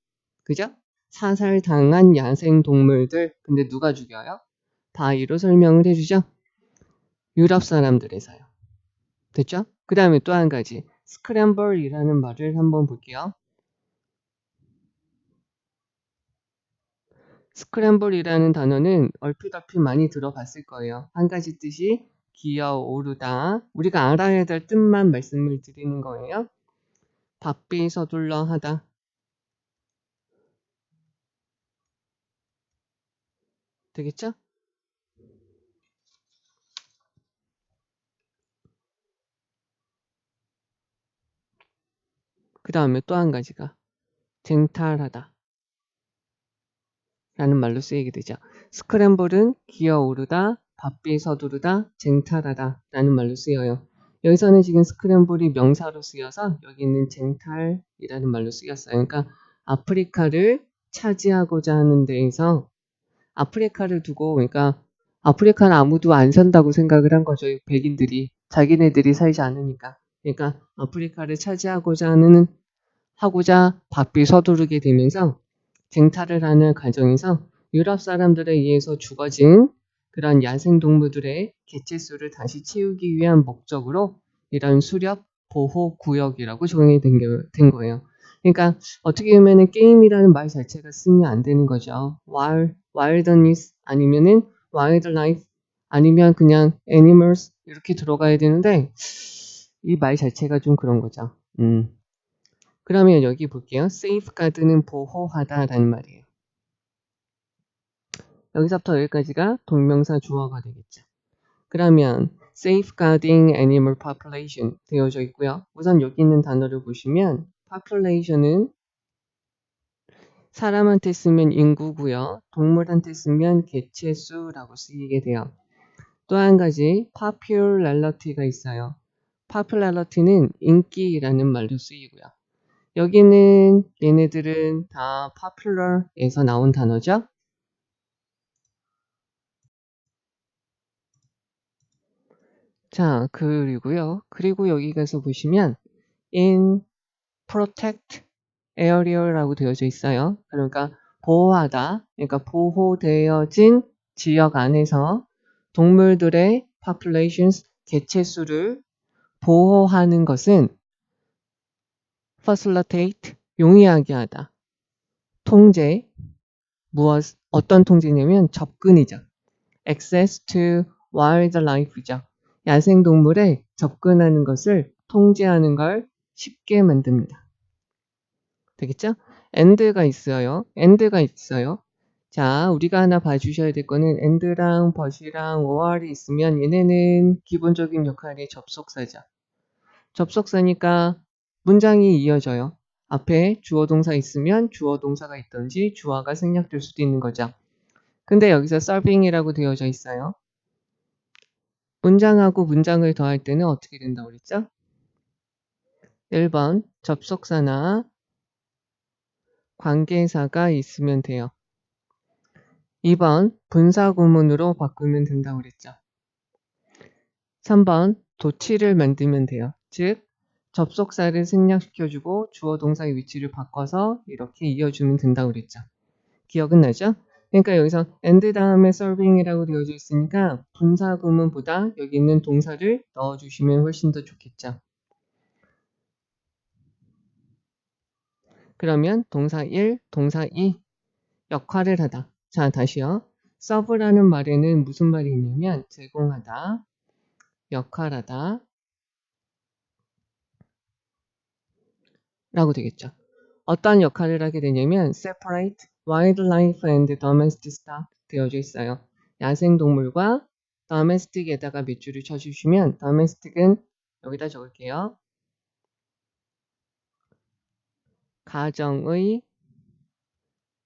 그죠? 사살당한 야생동물들. 근데 누가 죽여요? 바이로 설명을 해주죠. 유럽 사람들에서요. 됐죠? 그 다음에 또 한 가지 스크램블이라는 말을 한번 볼게요. 스크램블이라는 단어는 얼핏얼핏 많이 들어봤을 거예요. 한 가지 뜻이 기어오르다. 우리가 알아야 될 뜻만 말씀을 드리는 거예요. 바삐 서둘러 하다. 되겠죠? 그 다음에 또 한 가지가 쟁탈하다 라는 말로 쓰이게 되죠. 스크램블은 기어오르다, 바삐 서두르다, 쟁탈하다 라는 말로 쓰여요. 여기서는 지금 스크램블이 명사로 쓰여서 여기 있는 쟁탈이라는 말로 쓰였어요. 그러니까 아프리카를 차지하고자 하는 데에서 아프리카를 두고, 그러니까 아프리카는 아무도 안 산다고 생각을 한 거죠. 백인들이. 자기네들이 살지 않으니까. 그러니까 아프리카를 차지하고자 하고자 바삐 서두르게 되면서 쟁탈을 하는 과정에서 유럽 사람들에 의해서 죽어진 그런 야생동물들의 개체수를 다시 채우기 위한 목적으로 이런 수렵 보호 구역이라고 정의된 거예요. 그러니까 어떻게 보면은 게임이라는 말 자체가 쓰면 안 되는 거죠. wilderness 아니면은 wildlife 아니면 그냥 animals 이렇게 들어가야 되는데 이 말 자체가 좀 그런 거죠. 그러면 여기 볼게요. safeguard는 보호하다라는 말이에요. 여기서부터 여기까지가 동명사 주어가 되겠죠. 그러면 safeguarding animal population 되어져 있고요. 우선 여기 있는 단어를 보시면 population은 사람한테 쓰면 인구고요. 동물한테 쓰면 개체수라고 쓰이게 돼요. 또 한 가지 popularity가 있어요. popularity는 인기라는 말로 쓰이고요. 여기는 얘네들은 다 popular에서 나온 단어죠. 자, 그리고 여기 가서 보시면 in protect area라고 되어져 있어요. 그러니까 보호하다, 그러니까 보호되어진 지역 안에서 동물들의 populations, 개체수를 보호하는 것은 facilitate, 용이하게 하다, 통제, 어떤 통제냐면 접근이죠. access to wildlife죠. 야생동물에 접근하는 것을 통제하는 걸 쉽게 만듭니다. 되겠죠? and가 있어요. 자, 우리가 하나 봐주셔야 될 거는 and랑 but이랑 or이 있으면 얘네는 기본적인 역할이 접속사죠. 접속사니까 문장이 이어져요. 앞에 주어 동사 있으면 주어 동사가 있든지 주어가 생략될 수도 있는 거죠. 근데 여기서 serving이라고 되어져 있어요. 문장하고 문장을 더할 때는 어떻게 된다고 그랬죠? 1번 접속사나 관계사가 있으면 돼요. 2번 분사구문으로 바꾸면 된다고 그랬죠. 3번 도치를 만들면 돼요. 즉 접속사를 생략시켜주고 주어 동사의 위치를 바꿔서 이렇게 이어주면 된다고 그랬죠. 기억은 나죠? 그러니까 여기서 and 다음에 serving이라고 되어져 있으니까 분사구문보다 여기 있는 동사를 넣어주시면 훨씬 더 좋겠죠. 그러면 동사 1, 동사 2 역할을 하다. 자, 다시요. serve라는 말에는 무슨 말이 있냐면 제공하다, 역할하다 라고 되겠죠. 어떤 역할을 하게 되냐면 separate wildlife and domestic stock 되어져 있어요. 야생동물과 domestic에다가 몇 줄을 쳐주시면 domestic은 여기다 적을게요. 가정의,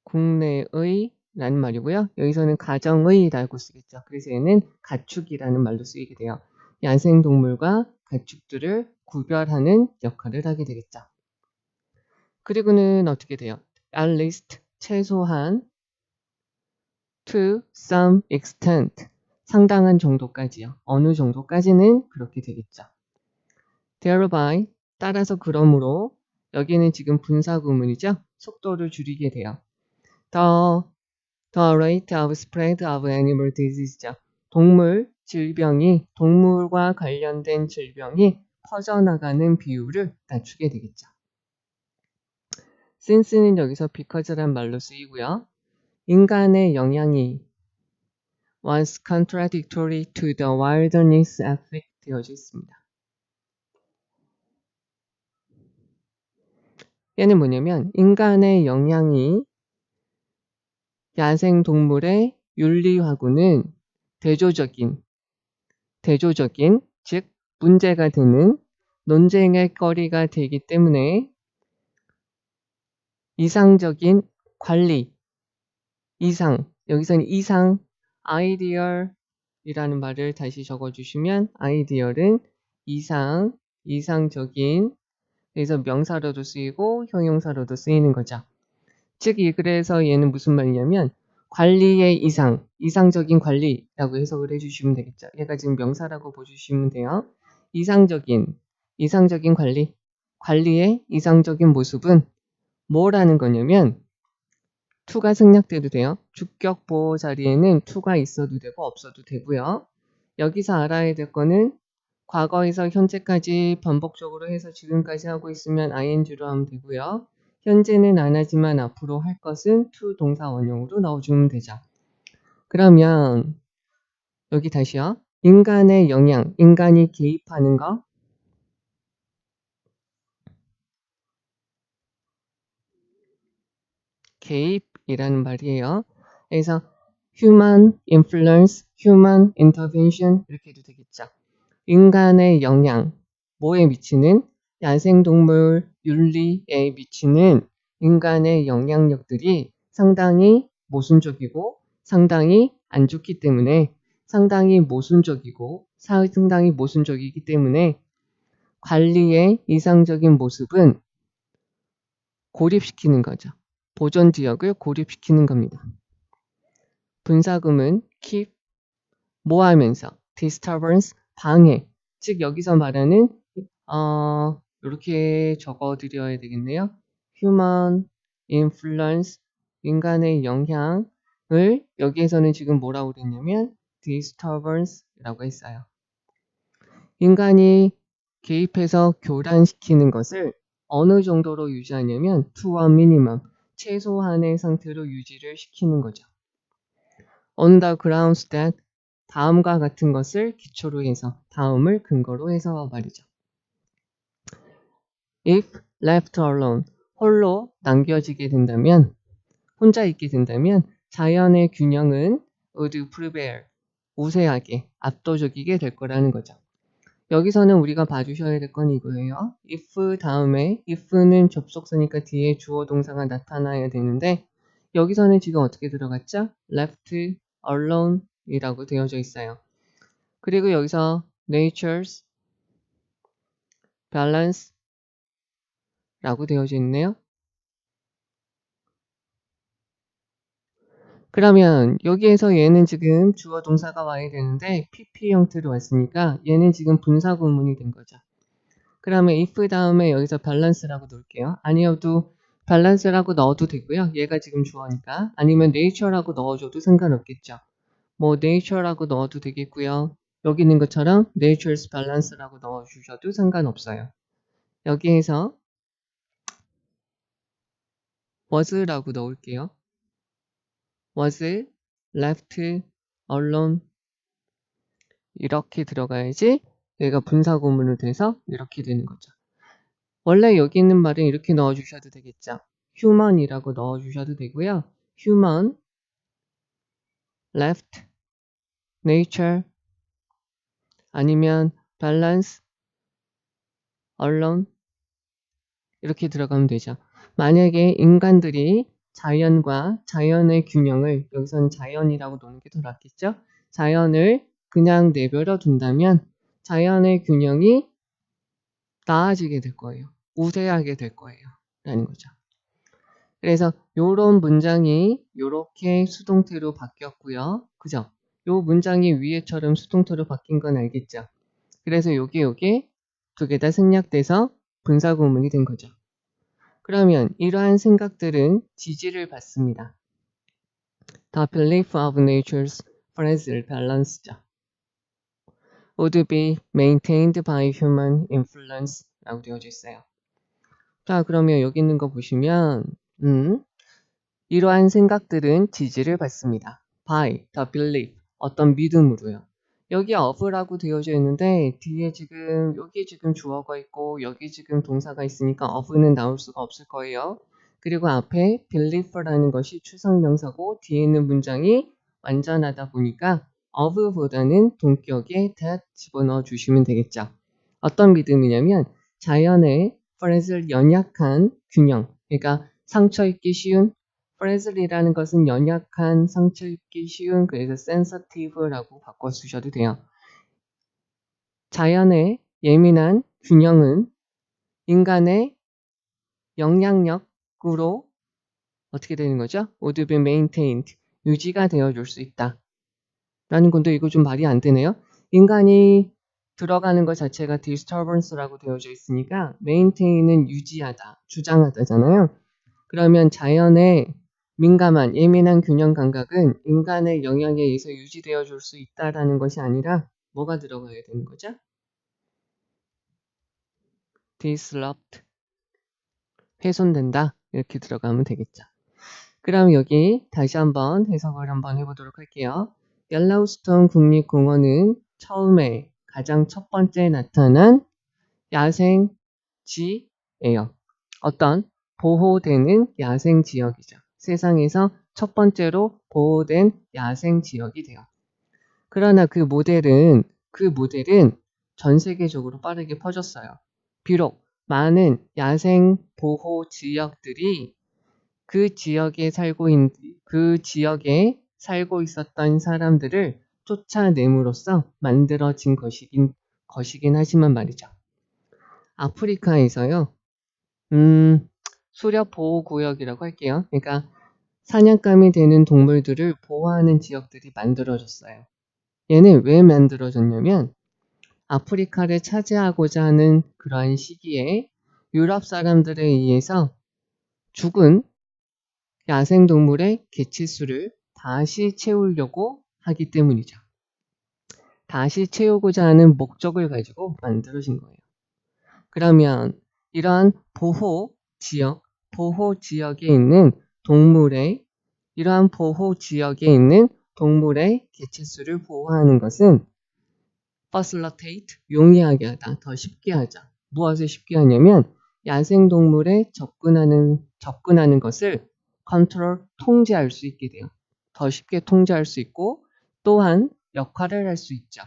국내의 라는 말이고요. 여기서는 가정의라고 쓰겠죠. 그래서 얘는 가축이라는 말로 쓰이게 돼요. 야생동물과 가축들을 구별하는 역할을 하게 되겠죠. 그리고는 어떻게 돼요? at least, 최소한 to some extent, 상당한 정도까지요. 어느 정도까지는 그렇게 되겠죠. thereby, 따라서 그러므로 여기는 지금 분사구문이죠. 속도를 줄이게 돼요. The rate of spread of animal disease죠. 동물과 관련된 질병이 퍼져나가는 비율을 낮추게 되겠죠. since는 여기서 because란 말로 쓰이고요. 인간의 영향이 was contradictory to the wilderness ethic 되어져 있습니다. 얘는 뭐냐면 인간의 영향이 야생동물의 윤리하고는 대조적인, 즉 문제가 되는 논쟁의 거리가 되기 때문에 이상적인 관리, 여기서는 이상, ideal 이라는 말을 다시 적어주시면 아이디얼은 이상적인, 그래서 명사로도 쓰이고 형용사로도 쓰이는 거죠. 즉, 그래서 얘는 무슨 말이냐면 관리의 이상적인 관리라고 해석을 해주시면 되겠죠. 얘가 지금 명사라고 보시면 돼요. 이상적인 관리의 이상적인 모습은 뭐라는 거냐면 to가 생략돼도 돼요. 주격 보호 자리에는 to가 있어도 되고 없어도 되고요. 여기서 알아야 될 거는 과거에서 현재까지 반복적으로 해서 지금까지 하고 있으면 ing로 하면 되고요. 현재는 안 하지만 앞으로 할 것은 to 동사 원형으로 넣어주면 되죠. 그러면 여기 다시요. 인간의 영향, 인간이 개입하는 거. 개입이라는 말이에요. 그래서 human influence, human intervention 이렇게 해도 되겠죠. 인간의 영향, 뭐에 미치는? 야생동물 윤리에 미치는 인간의 영향력들이 상당히 모순적이고 상당히 안 좋기 때문에 상당히 모순적이기 때문에 관리의 이상적인 모습은 고립시키는 거죠. 보존 지역을 고립시키는 겁니다. 분사구문 keep 뭐 하면서 disturbance 방해, 즉 여기서 말하는 이렇게 적어 드려야 되겠네요. human influence 인간의 영향을 여기에서는 지금 뭐라고 그랬냐면 disturbance라고 했어요. 인간이 개입해서 교란시키는 것을 어느 정도로 유지하냐면 to a minimum 최소한의 상태로 유지를 시키는 거죠. On the grounds that 다음과 같은 것을 기초로 해서 다음을 근거로 해서 말이죠. If left alone 홀로 남겨지게 된다면 혼자 있게 된다면 자연의 균형은 would prevail 우세하게 압도적이게 될 거라는 거죠. 여기서는 우리가 봐주셔야 될 건 이거예요. if 다음에 if는 접속사니까 뒤에 주어 동사가 나타나야 되는데 여기서는 지금 어떻게 들어갔죠? left alone 이라고 되어져 있어요. 그리고 여기서 nature's balance 라고 되어져 있네요. 그러면 여기에서 얘는 지금 주어 동사가 와야 되는데 PP 형태로 왔으니까 얘는 지금 분사 구문이 된 거죠. 그러면 if 다음에 여기서 balance라고 넣을게요. 아니어도 balance라고 넣어도 되고요. 얘가 지금 주어니까. 아니면 nature라고 넣어줘도 상관없겠죠. 뭐 nature라고 넣어도 되겠고요. 여기 있는 것처럼 nature's balance라고 넣어주셔도 상관없어요. 여기에서 was라고 넣을게요. was left alone 이렇게 들어가야지 얘가 분사구문으로 돼서 이렇게 되는 거죠. 원래 여기 있는 말은 이렇게 넣어주셔도 되겠죠. human이라고 넣어주셔도 되고요. human, left, nature 아니면 balance, alone 이렇게 들어가면 되죠. 만약에 인간들이 자연과 자연의 균형을 여기서는 자연이라고 놓는 게 더 낫겠죠. 자연을 그냥 내버려 둔다면 자연의 균형이 나아지게 될 거예요. 우세하게 될 거예요. 라는 거죠. 그래서 요런 문장이 요렇게 수동태로 바뀌었고요. 그죠? 요 문장이 위에처럼 수동태로 바뀐 건 알겠죠? 그래서 요게 두 개 다 생략돼서 분사구문이 된 거죠. 그러면 이러한 생각들은 지지를 받습니다. The belief of nature's fragile balance죠. would be maintained by human influence 라고 되어져 있어요. 자, 그러면 여기 있는 거 보시면 이러한 생각들은 지지를 받습니다. by the belief 어떤 믿음으로요. 여기 of라고 되어져 있는데 뒤에 지금 여기 지금 주어가 있고 여기 지금 동사가 있으니까 of는 나올 수가 없을 거예요. 그리고 앞에 belief라는 것이 추상명사고 뒤에 있는 문장이 완전하다 보니까 of보다는 동격에 that 집어넣어 주시면 되겠죠. 어떤 믿음이냐면 자연의 fragile 연약한 균형, 그러니까 상처 입기 쉬운 fragile이라는 것은 연약한, 상처 입기 쉬운, 그래서 sensitive라고 바꿔주셔도 돼요. 자연의 예민한 균형은 인간의 영향력으로 어떻게 되는 거죠? would be maintained, 유지가 되어줄 수 있다. 라는 건데 이거 좀 말이 안 되네요. 인간이 들어가는 것 자체가 disturbance라고 되어져 있으니까 maintain은 유지하다, 주장하다잖아요. 그러면 자연의 민감한, 예민한 균형 감각은 인간의 영향에 의해서 유지되어 줄 수 있다라는 것이 아니라 뭐가 들어가야 되는 거죠? disrupt, 훼손된다. 이렇게 들어가면 되겠죠. 그럼 여기 다시 한번 해석을 한번 해보도록 할게요. 옐로우스톤 국립공원은 처음에 가장 첫 번째 나타난 야생지예요. 어떤 보호되는 야생지역이죠. 세상에서 첫 번째로 보호된 야생지역이 돼요. 그러나 그 모델은 전 세계적으로 빠르게 퍼졌어요. 비록 많은 야생 보호 지역들이 그 지역에 살고 있었던 사람들을 쫓아냄으로써 만들어진 것이긴 하지만 말이죠. 아프리카에서요, 수렵 보호구역이라고 할게요. 그러니까 사냥감이 되는 동물들을 보호하는 지역들이 만들어졌어요. 얘는 왜 만들어졌냐면 아프리카를 차지하고자 하는 그러한 시기에 유럽 사람들에 의해서 죽은 야생동물의 개체수를 다시 채우려고 하기 때문이죠. 다시 채우고자 하는 목적을 가지고 만들어진 거예요. 그러면 이러한 이러한 보호 지역에 있는 동물의 개체수를 보호하는 것은 facilitate, 용이하게 하다, 더 쉽게 하자. 무엇을 쉽게 하냐면 야생동물에 접근하는 것을 컨트롤, 통제할 수 있게 돼요. 더 쉽게 통제할 수 있고 또한 역할을 할 수 있죠.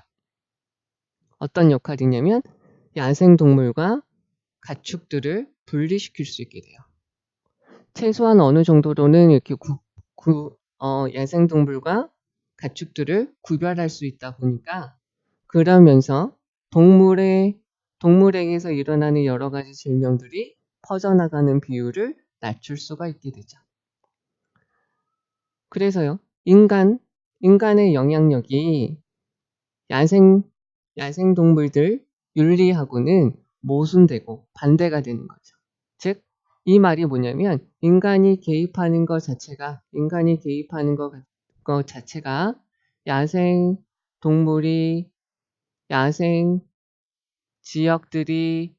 어떤 역할이냐면 야생동물과 가축들을 분리시킬 수 있게 돼요. 최소한 어느 정도로는 이렇게 야생동물과 가축들을 구별할 수 있다 보니까 그러면서 동물에게서 일어나는 여러 가지 질병들이 퍼져나가는 비율을 낮출 수가 있게 되죠. 그래서요, 인간의 영향력이 야생동물들 윤리하고는 모순되고 반대가 되는 거죠. 즉, 이 말이 뭐냐면 인간이 개입하는 것 자체가 야생 동물이 야생 지역들이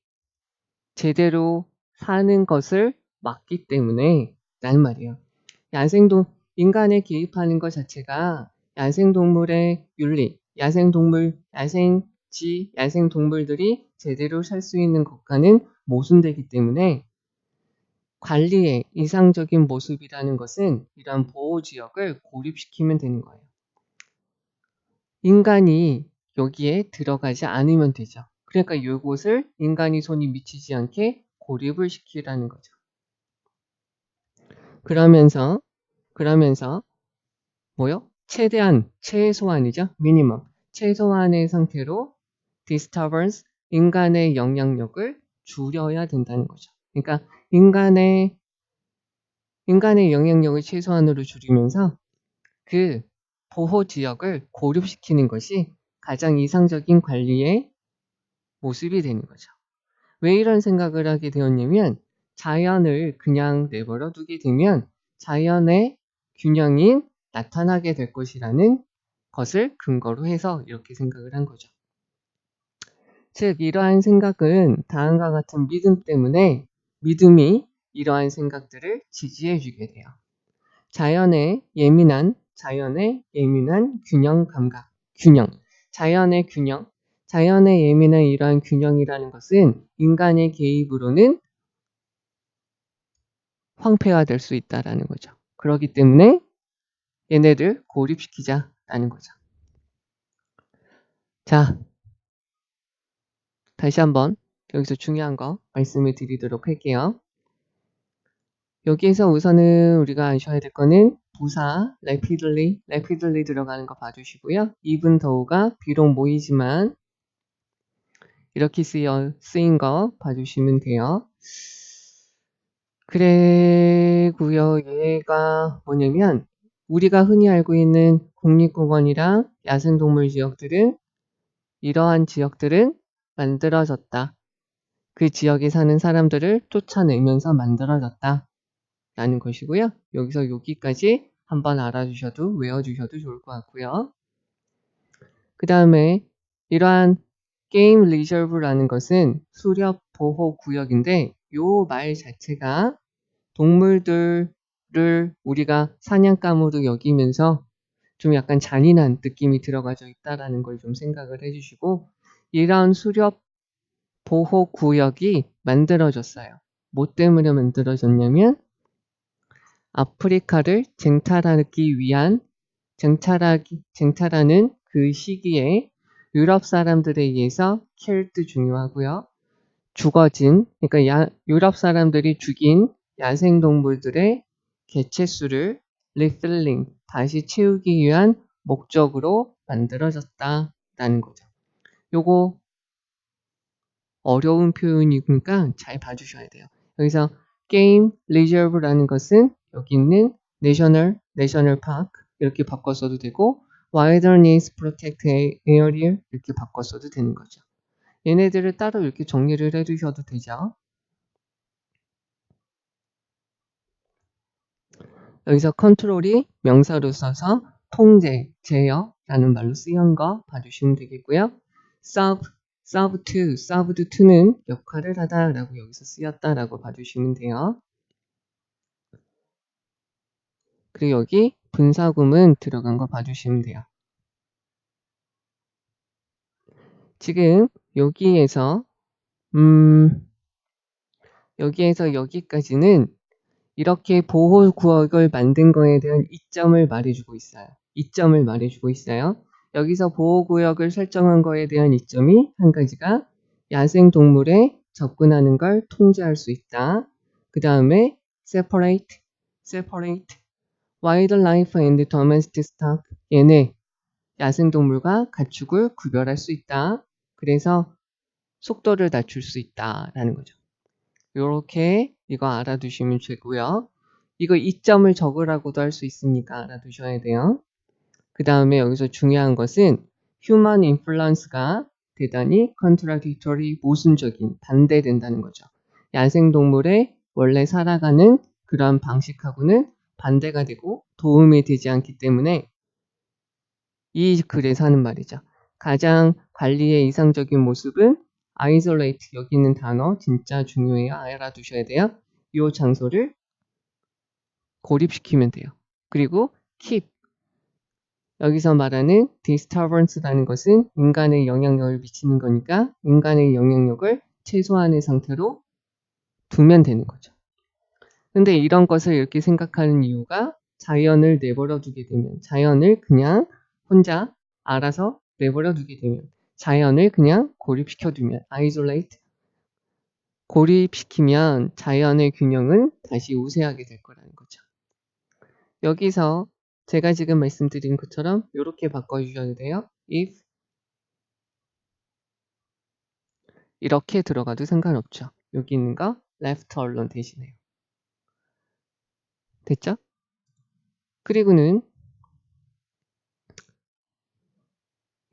제대로 사는 것을 막기 때문에 라는 말이에요. 인간에 개입하는 것 자체가 야생동물의 윤리, 야생동물들이 제대로 살 수 있는 것과는 모순되기 때문에 관리의 이상적인 모습이라는 것은 이러한 보호지역을 고립시키면 되는 거예요. 인간이 여기에 들어가지 않으면 되죠. 그러니까 이곳을 인간이 손이 미치지 않게 고립을 시키라는 거죠. 그러면서 최소한이죠. 미니멈. 최소한의 상태로 disturbance, 인간의 영향력을 줄여야 된다는 거죠. 그러니까 인간의 영향력을 최소한으로 줄이면서 그 보호 지역을 고립시키는 것이 가장 이상적인 관리의 모습이 되는 거죠. 왜 이런 생각을 하게 되었냐면 자연을 그냥 내버려 두게 되면 자연의 균형이 나타나게 될 것이라는 것을 근거로 해서 이렇게 생각을 한 거죠. 즉 이러한 생각은 다음과 같은 믿음 때문에 믿음이 이러한 생각들을 지지해 주게 돼요. 자연의 예민한 균형 감각, 자연의 예민한 이러한 균형이라는 것은 인간의 개입으로는 황폐화 될 수 있다라는 거죠. 그렇기 때문에 얘네들 고립시키자라는 거죠. 자, 다시 한번 여기서 중요한 거 말씀을 드리도록 할게요. 여기에서 우선은 우리가 아셔야 될 거는 부사 rapidly 들어가는 거 봐주시고요. even though가 비록 모이지만 이렇게 쓰인 거 봐주시면 돼요. 그래고요. 얘가 뭐냐면 우리가 흔히 알고 있는 국립공원이랑 야생동물 지역들은 이러한 지역들은 만들어졌다. 그 지역에 사는 사람들을 쫓아내면서 만들어졌다. 라는 것이고요. 여기서 여기까지 한번 알아주셔도 외워주셔도 좋을 것 같고요. 그 다음에 이러한 게임 리저브라는 것은 수렵 보호 구역인데 요 말 자체가 동물들을 우리가 사냥감으로 여기면서 좀 약간 잔인한 느낌이 들어가져 있다라는 걸 좀 생각을 해주시고 이런 수렵 보호 구역이 만들어졌어요. 뭐 때문에 만들어졌냐면 아프리카를 쟁탈하기 위한 쟁탈하는 그 시기에 유럽 사람들에 의해서 killed 중요하고요. 죽어진 그러니까 유럽 사람들이 죽인 야생동물들의 개체수를 refilling 다시 채우기 위한 목적으로 만들어졌다라는 거죠. 요거 어려운 표현이니까 잘 봐주셔야 돼요. 여기서 game reserve라는 것은 여기 있는 national park 이렇게 바꿔 써도 되고 wilderness protected area 이렇게 바꿔 써도 되는 거죠. 얘네들을 따로 이렇게 정리를 해두셔도 되죠. 여기서 컨트롤이 명사로 써서 통제, 제어라는 말로 쓰인 거 봐주시면 되겠고요. served to는 역할을 하다라고 여기서 쓰였다라고 봐주시면 돼요. 그리고 여기 분사구문 들어간 거 봐주시면 돼요. 지금 여기에서 여기까지는 이렇게 보호구역을 만든 거에 대한 이점을 말해주고 있어요. 여기서 보호구역을 설정한 거에 대한 이점이 한 가지가 야생동물에 접근하는 걸 통제할 수 있다. 그 다음에 separate wildlife and domestic stock 얘네 야생동물과 가축을 구별할 수 있다. 그래서 속도를 낮출 수 있다라는 거죠. 요렇게 이거 알아두시면 되고요. 이거 이점을 적으라고도 할 수 있으니까 알아두셔야 돼요. 그 다음에 여기서 중요한 것은 human influence가 대단히 contradictory 모순적인 반대된다는 거죠. 야생동물의 원래 살아가는 그런 방식하고는 반대가 되고 도움이 되지 않기 때문에 이 글에서 하는 말이죠. 가장 관리의 이상적인 모습은 isolate 여기 있는 단어 진짜 중요해요. 알아두셔야 돼요. 이 장소를 고립시키면 돼요. 그리고 keep 여기서 말하는 disturbance라는 것은 인간의 영향력을 미치는 거니까 인간의 영향력을 최소한의 상태로 두면 되는 거죠. 근데 이런 것을 이렇게 생각하는 이유가 자연을 내버려 두게 되면 자연을 그냥 혼자 알아서 내버려 두게 되면 자연을 그냥 고립시켜 두면 isolate 고립시키면 자연의 균형은 다시 우세하게 될 거라는 거죠. 여기서 제가 지금 말씀드린 것처럼 이렇게 바꿔주셔야 돼요. if 이렇게 들어가도 상관없죠. 여기 있는 거 left alone 대신해요. 됐죠? 그리고는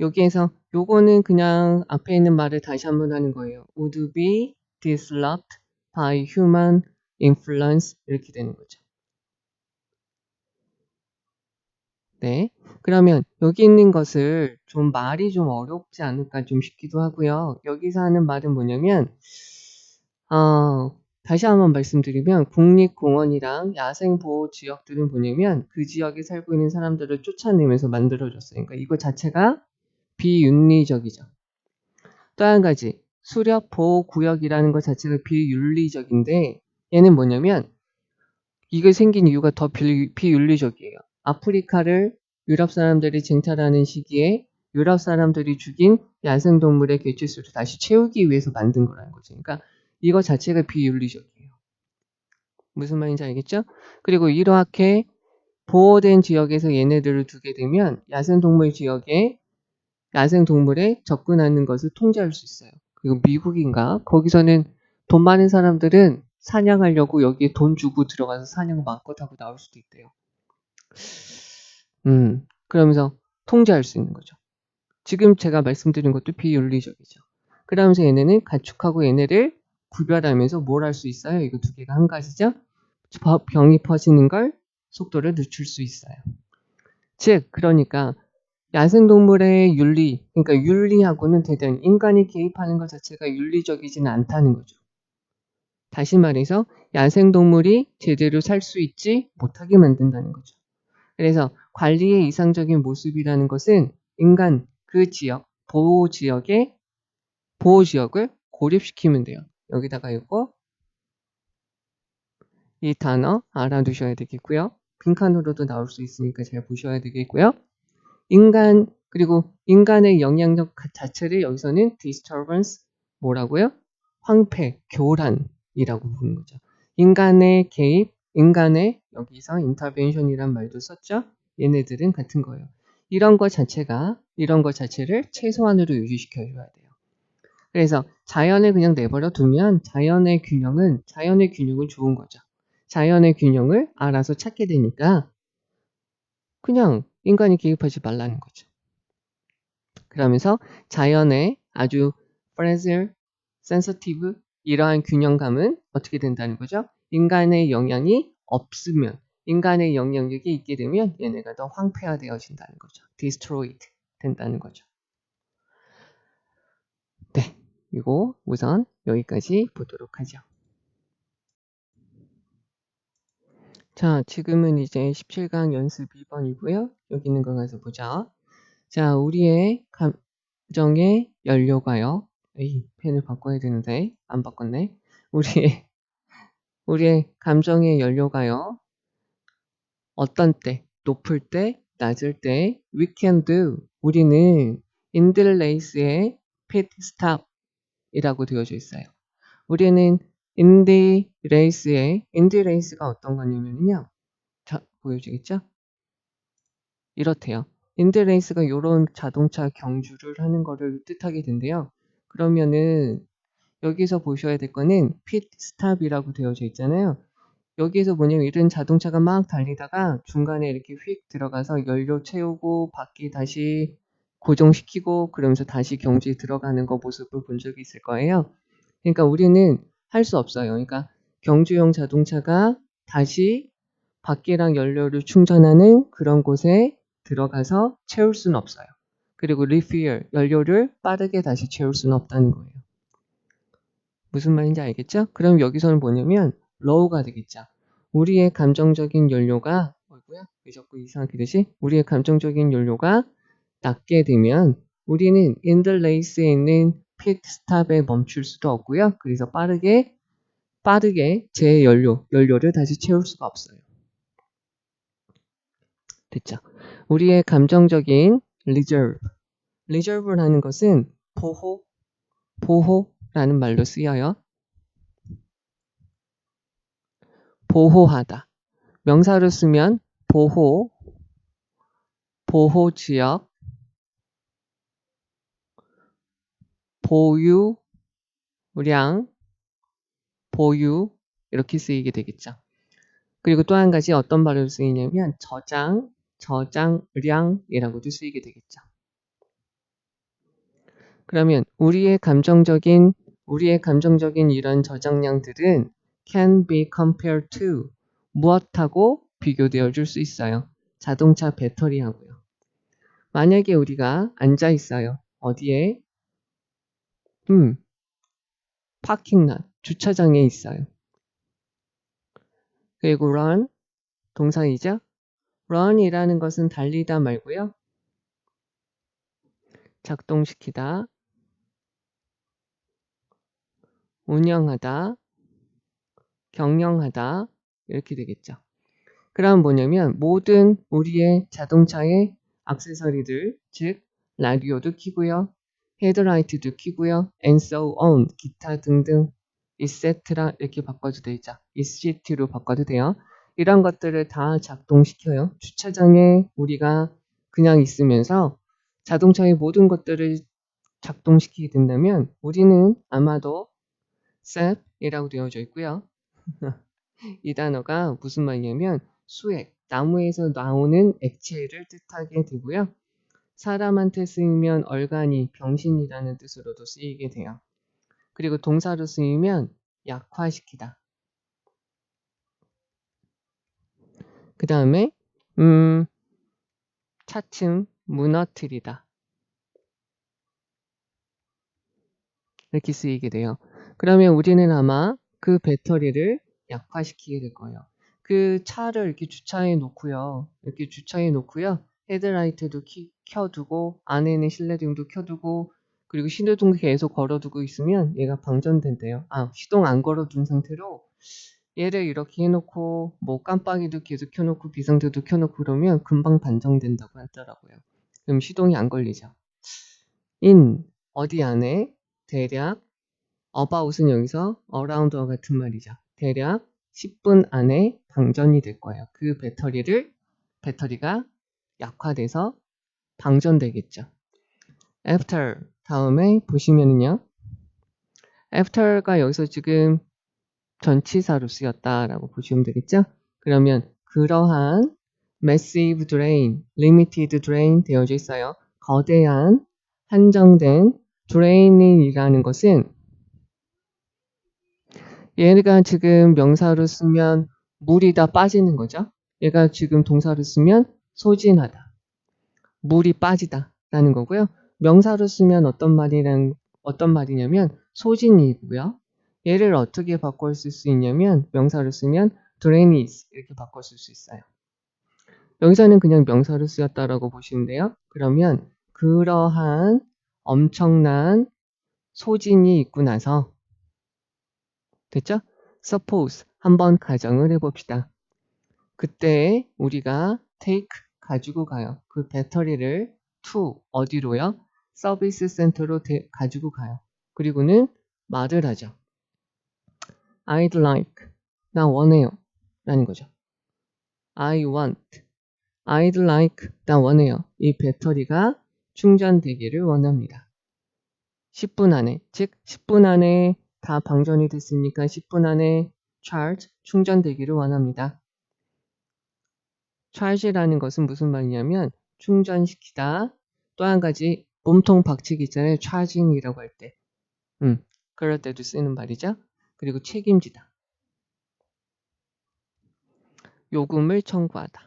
여기에서 요거는 그냥 앞에 있는 말을 다시 한번 하는 거예요. would be disrupted by human influence 이렇게 되는 거죠. 네. 그러면 여기 있는 것을 좀 말이 좀 어렵지 않을까 좀 싶기도 하고요. 여기서 하는 말은 뭐냐면 다시 한번 말씀드리면 국립공원이랑 야생보호지역들은 뭐냐면 그 지역에 살고 있는 사람들을 쫓아내면서 만들어졌어요. 그러니까 이거 자체가 비윤리적이죠. 또 한 가지 수렵보호구역이라는 것 자체가 비윤리적인데 얘는 뭐냐면 이게 생긴 이유가 더 비윤리적이에요. 아프리카를 유럽 사람들이 쟁탈하는 시기에 유럽 사람들이 죽인 야생동물의 개체수를 다시 채우기 위해서 만든 거라는 거죠. 그러니까 이거 자체가 비윤리적이에요. 무슨 말인지 알겠죠? 그리고 이렇게 보호된 지역에서 얘네들을 두게 되면 야생동물 지역에 야생동물에 접근하는 것을 통제할 수 있어요. 그리고 미국인가? 거기서는 돈 많은 사람들은 사냥하려고 여기에 돈 주고 들어가서 사냥 마음껏 하고 나올 수도 있대요. 그러면서 통제할 수 있는 거죠. 지금 제가 말씀드린 것도 비윤리적이죠. 그러면서 얘네는 가축하고 얘네를 구별하면서 뭘 할 수 있어요? 이거 두 개가 한 가지죠? 병이 퍼지는 걸 속도를 늦출 수 있어요. 즉, 그러니까 야생동물의 윤리, 그러니까 윤리하고는 대단히 인간이 개입하는 것 자체가 윤리적이지는 않다는 거죠. 다시 말해서 야생동물이 제대로 살 수 있지 못하게 만든다는 거죠. 그래서 관리의 이상적인 모습이라는 것은 인간 그 지역, 보호 지역을 고립시키면 돼요. 여기다가 이거 이 단어 알아두셔야 되겠고요. 빈칸으로도 나올 수 있으니까 잘 보셔야 되겠고요. 그리고 인간의 영향력 자체를 여기서는 disturbance, 뭐라고요? 황폐, 교란이라고 부르는 거죠. 인간의 개입, 여기서 intervention이란 말도 썼죠? 얘네들은 같은 거예요. 이런 것 자체를 최소한으로 유지시켜줘야 돼요. 그래서 자연을 그냥 내버려 두면 자연의 균형은 좋은 거죠. 자연의 균형을 알아서 찾게 되니까 그냥 인간이 개입하지 말라는 거죠. 그러면서 자연의 아주 fragile, sensitive 이러한 균형감은 어떻게 된다는 거죠? 인간의 영향이 없으면, 인간의 영향력이 있게 되면 얘네가 더 황폐화되어진다는 거죠. destroyed 된다는 거죠. 네, 이거 우선 여기까지 보도록 하죠. 자, 지금은 이제 17강 연습 2번이고요. 여기 있는 거 가서 보자. 자, 우리의 감정의 연료가요. 펜을 바꿔야 되는데 안 바꿨네. 우리의 감정의 연료가요. 어떤 때, 높을 때, 낮을 때, we can do. 우리는 in the race의 pit stop이라고 되어져 있어요. 우리는 in the race가 어떤 거냐면요. 자, 보여지겠죠? 이렇대요. in the race가 이런 자동차 경주를 하는 거를 뜻하게 된대요. 그러면은 여기서 보셔야 될 거는 pit stop이라고 되어져 있잖아요. 여기에서 뭐냐면 이런 자동차가 막 달리다가 중간에 이렇게 휙 들어가서 연료 채우고 바퀴 다시 고정시키고 그러면서 다시 경주에 들어가는 거 모습을 본 적이 있을 거예요. 그러니까 우리는 할 수 없어요. 그러니까 경주용 자동차가 다시 바퀴랑 연료를 충전하는 그런 곳에 들어가서 채울 수는 없어요. 그리고 refuel, 연료를 빠르게 다시 채울 수는 없다는 거예요. 무슨 말인지 알겠죠? 그럼 여기서는 뭐냐면 low가 되겠죠. 우리의 감정적인 연료가 왜 자꾸 이상하게 되지? 우리의 감정적인 연료가 낮게 되면 우리는 in the race에 있는 pit stop에 멈출 수도 없고요. 그래서 빠르게 제 연료를 다시 채울 수가 없어요. 됐죠? 우리의 감정적인 reserve라는 것은 보호라는 말로 쓰여요. 보호하다. 명사로 쓰면 보호지역, 보유량, 보유 이렇게 쓰이게 되겠죠. 그리고 또 한 가지 어떤 말로 쓰이냐면 저장량이라고도 쓰이게 되겠죠. 그러면 우리의 감정적인 이런 저장량들은 can be compared to 무엇하고 비교되어 줄 수 있어요. 자동차 배터리하고요. 만약에 우리가 앉아 있어요. 어디에? 파킹lot, 주차장에 있어요. 그리고 run, 동사이죠? run이라는 것은 달리다 말고요. 작동시키다, 운영하다, 경영하다 이렇게 되겠죠. 그럼 뭐냐면 모든 우리의 자동차의 액세서리들, 즉 라디오도 켜고요. 헤드라이트도 켜고요. and so on, 기타 등등 is set랑 이렇게 바꿔도 되죠. is sit로 바꿔도 돼요. 이런 것들을 다 작동시켜요. 주차장에 우리가 그냥 있으면서 자동차의 모든 것들을 작동시키게 된다면 우리는 아마도 set이라고 되어져 있고요. 이 단어가 무슨 말이냐면 수액, 나무에서 나오는 액체를 뜻하게 되고요. 사람한테 쓰이면 얼간이, 병신이라는 뜻으로도 쓰이게 돼요. 그리고 동사로 쓰이면 약화시키다. 그 다음에 차츰 무너뜨리다. 이렇게 쓰이게 돼요. 그러면 우리는 아마 그 배터리를 약화시키게 될 거예요. 그 차를 이렇게 주차해 놓고요. 헤드라이트도 켜두고 안에는 실내등도 켜두고 그리고 신호등도 계속 걸어두고 있으면 얘가 방전된대요. 시동 안 걸어둔 상태로 얘를 이렇게 해놓고 뭐 깜빡이도 계속 켜놓고 비상등도 켜놓고 그러면 금방 반전된다고 하더라고요. 그럼 시동이 안 걸리죠. 어디 안에 대략 about은 여기서 around와 같은 말이죠. 대략 10분 안에 방전이 될 거예요. 그 배터리가 약화돼서 방전되겠죠. after 다음에 보시면은요. after가 여기서 지금 전치사로 쓰였다라고 보시면 되겠죠. 그러면 그러한 massive drain, limited drain 되어져 있어요. 거대한 한정된 drain이라는 것은 얘가 지금 명사로 쓰면 물이 다 빠지는 거죠. 얘가 지금 동사로 쓰면 소진하다. 물이 빠지다 라는 거고요. 명사로 쓰면 어떤 말이냐면 소진이고요. 얘를 어떻게 바꿔 쓸 수 있냐면 명사로 쓰면 drainage 이렇게 바꿔 쓸 수 있어요. 여기서는 그냥 명사로 쓰였다라고 보시면 돼요. 그러면 그러한 엄청난 소진이 있고 나서 됐죠? Suppose 한번 가정을 해봅시다. 그때 우리가 take 가지고 가요. 그 배터리를 to 어디로요? 서비스 센터로 가지고 가요. 그리고는 말을 하죠. I'd like 나 원해요 라는 거죠. I want I'd like 나 원해요. 이 배터리가 충전되기를 원합니다. 10분 안에 즉 10분 안에 다 방전이 됐으니까 10분 안에 charge 충전되기를 원합니다. charge라는 것은 무슨 말이냐면 충전시키다. 또 한 가지 몸통 박치기 있잖아요. charging이라고 할 때. 그럴 때도 쓰는 말이죠. 그리고 책임지다. 요금을 청구하다.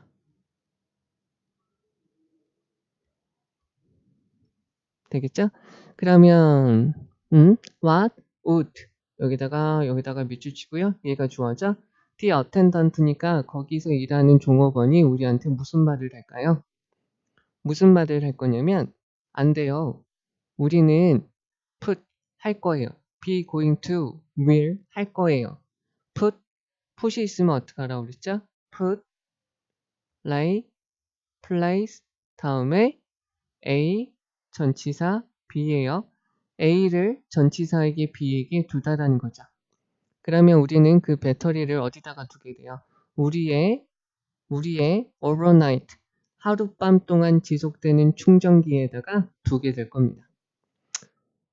되겠죠? 그러면 what would 여기다가 밑줄 치고요. 얘가 주어죠. The attendant니까 거기서 일하는 종업원이 우리한테 무슨 말을 할까요? 무슨 말을 할 거냐면 안 돼요. 우리는 put 할 거예요. be going to will 할 거예요. put이 있으면 어떡하라고 그랬죠? put, lay, place 다음에 A 전치사 B예요. A를 전치사에게 B에게 두다라는 거죠. 그러면 우리는 그 배터리를 어디다가 두게 돼요? 우리의 overnight 하룻밤 동안 지속되는 충전기에다가 두게 될 겁니다.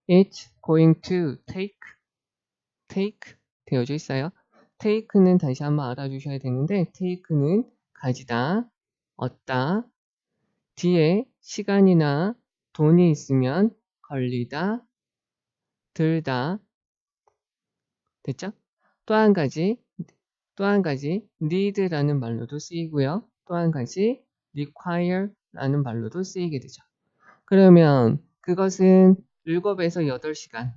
It's going to take 되어져 있어요. take는 다시 한번 알아주셔야 되는데 take는 가지다, 얻다, 뒤에 시간이나 돈이 있으면 걸리다, 들다. 됐죠? 또 한 가지 need라는 말로도 쓰이고요. 또 한 가지 require라는 말로도 쓰이게 되죠. 그러면 그것은 7에서 8시간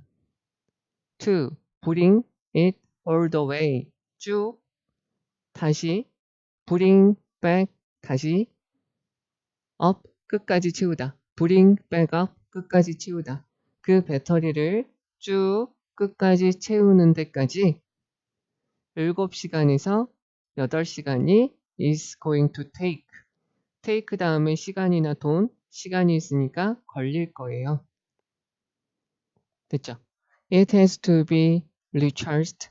to bring it all the way 쭉 다시 bring back 다시 up 끝까지 채우다. bring back up 끝까지 채우다. 그 배터리를 쭉 끝까지 채우는 데까지 7시간에서 8시간이 is going to take 다음에 시간이나 돈, 시간이 있으니까 걸릴 거예요. 됐죠? It has to be recharged.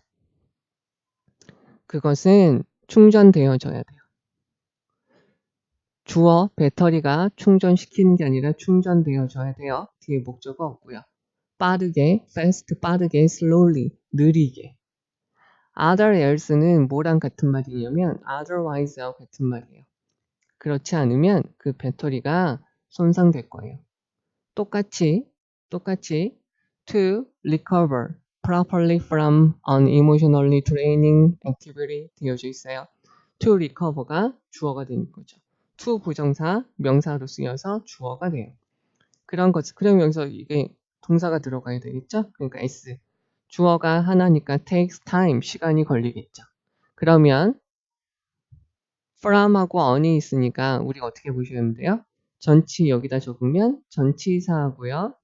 그것은 충전되어져야 돼요. 주어 배터리가 충전시키는 게 아니라 충전되어져야 돼요. 뒤에 목적어 없고요. 빠르게, fast, 빠르게, slowly, 느리게. other else는 뭐랑 같은 말이냐면 otherwise와 같은 말이에요. 그렇지 않으면 그 배터리가 손상될 거예요. 똑같이 to recover properly from an emotionally draining activity 되어져 있어요. to recover가 주어가 되는 거죠. to 부정사, 명사로 쓰여서 주어가 돼요. 그런 거지. 그럼 여기서 이게 동사가 들어가야 되겠죠? 그러니까 s. 주어가 하나니까 takes time, 시간이 걸리겠죠. 그러면 from하고 on이 있으니까 우리가 어떻게 보시면 돼요? 전치 여기다 적으면 전치사하고요.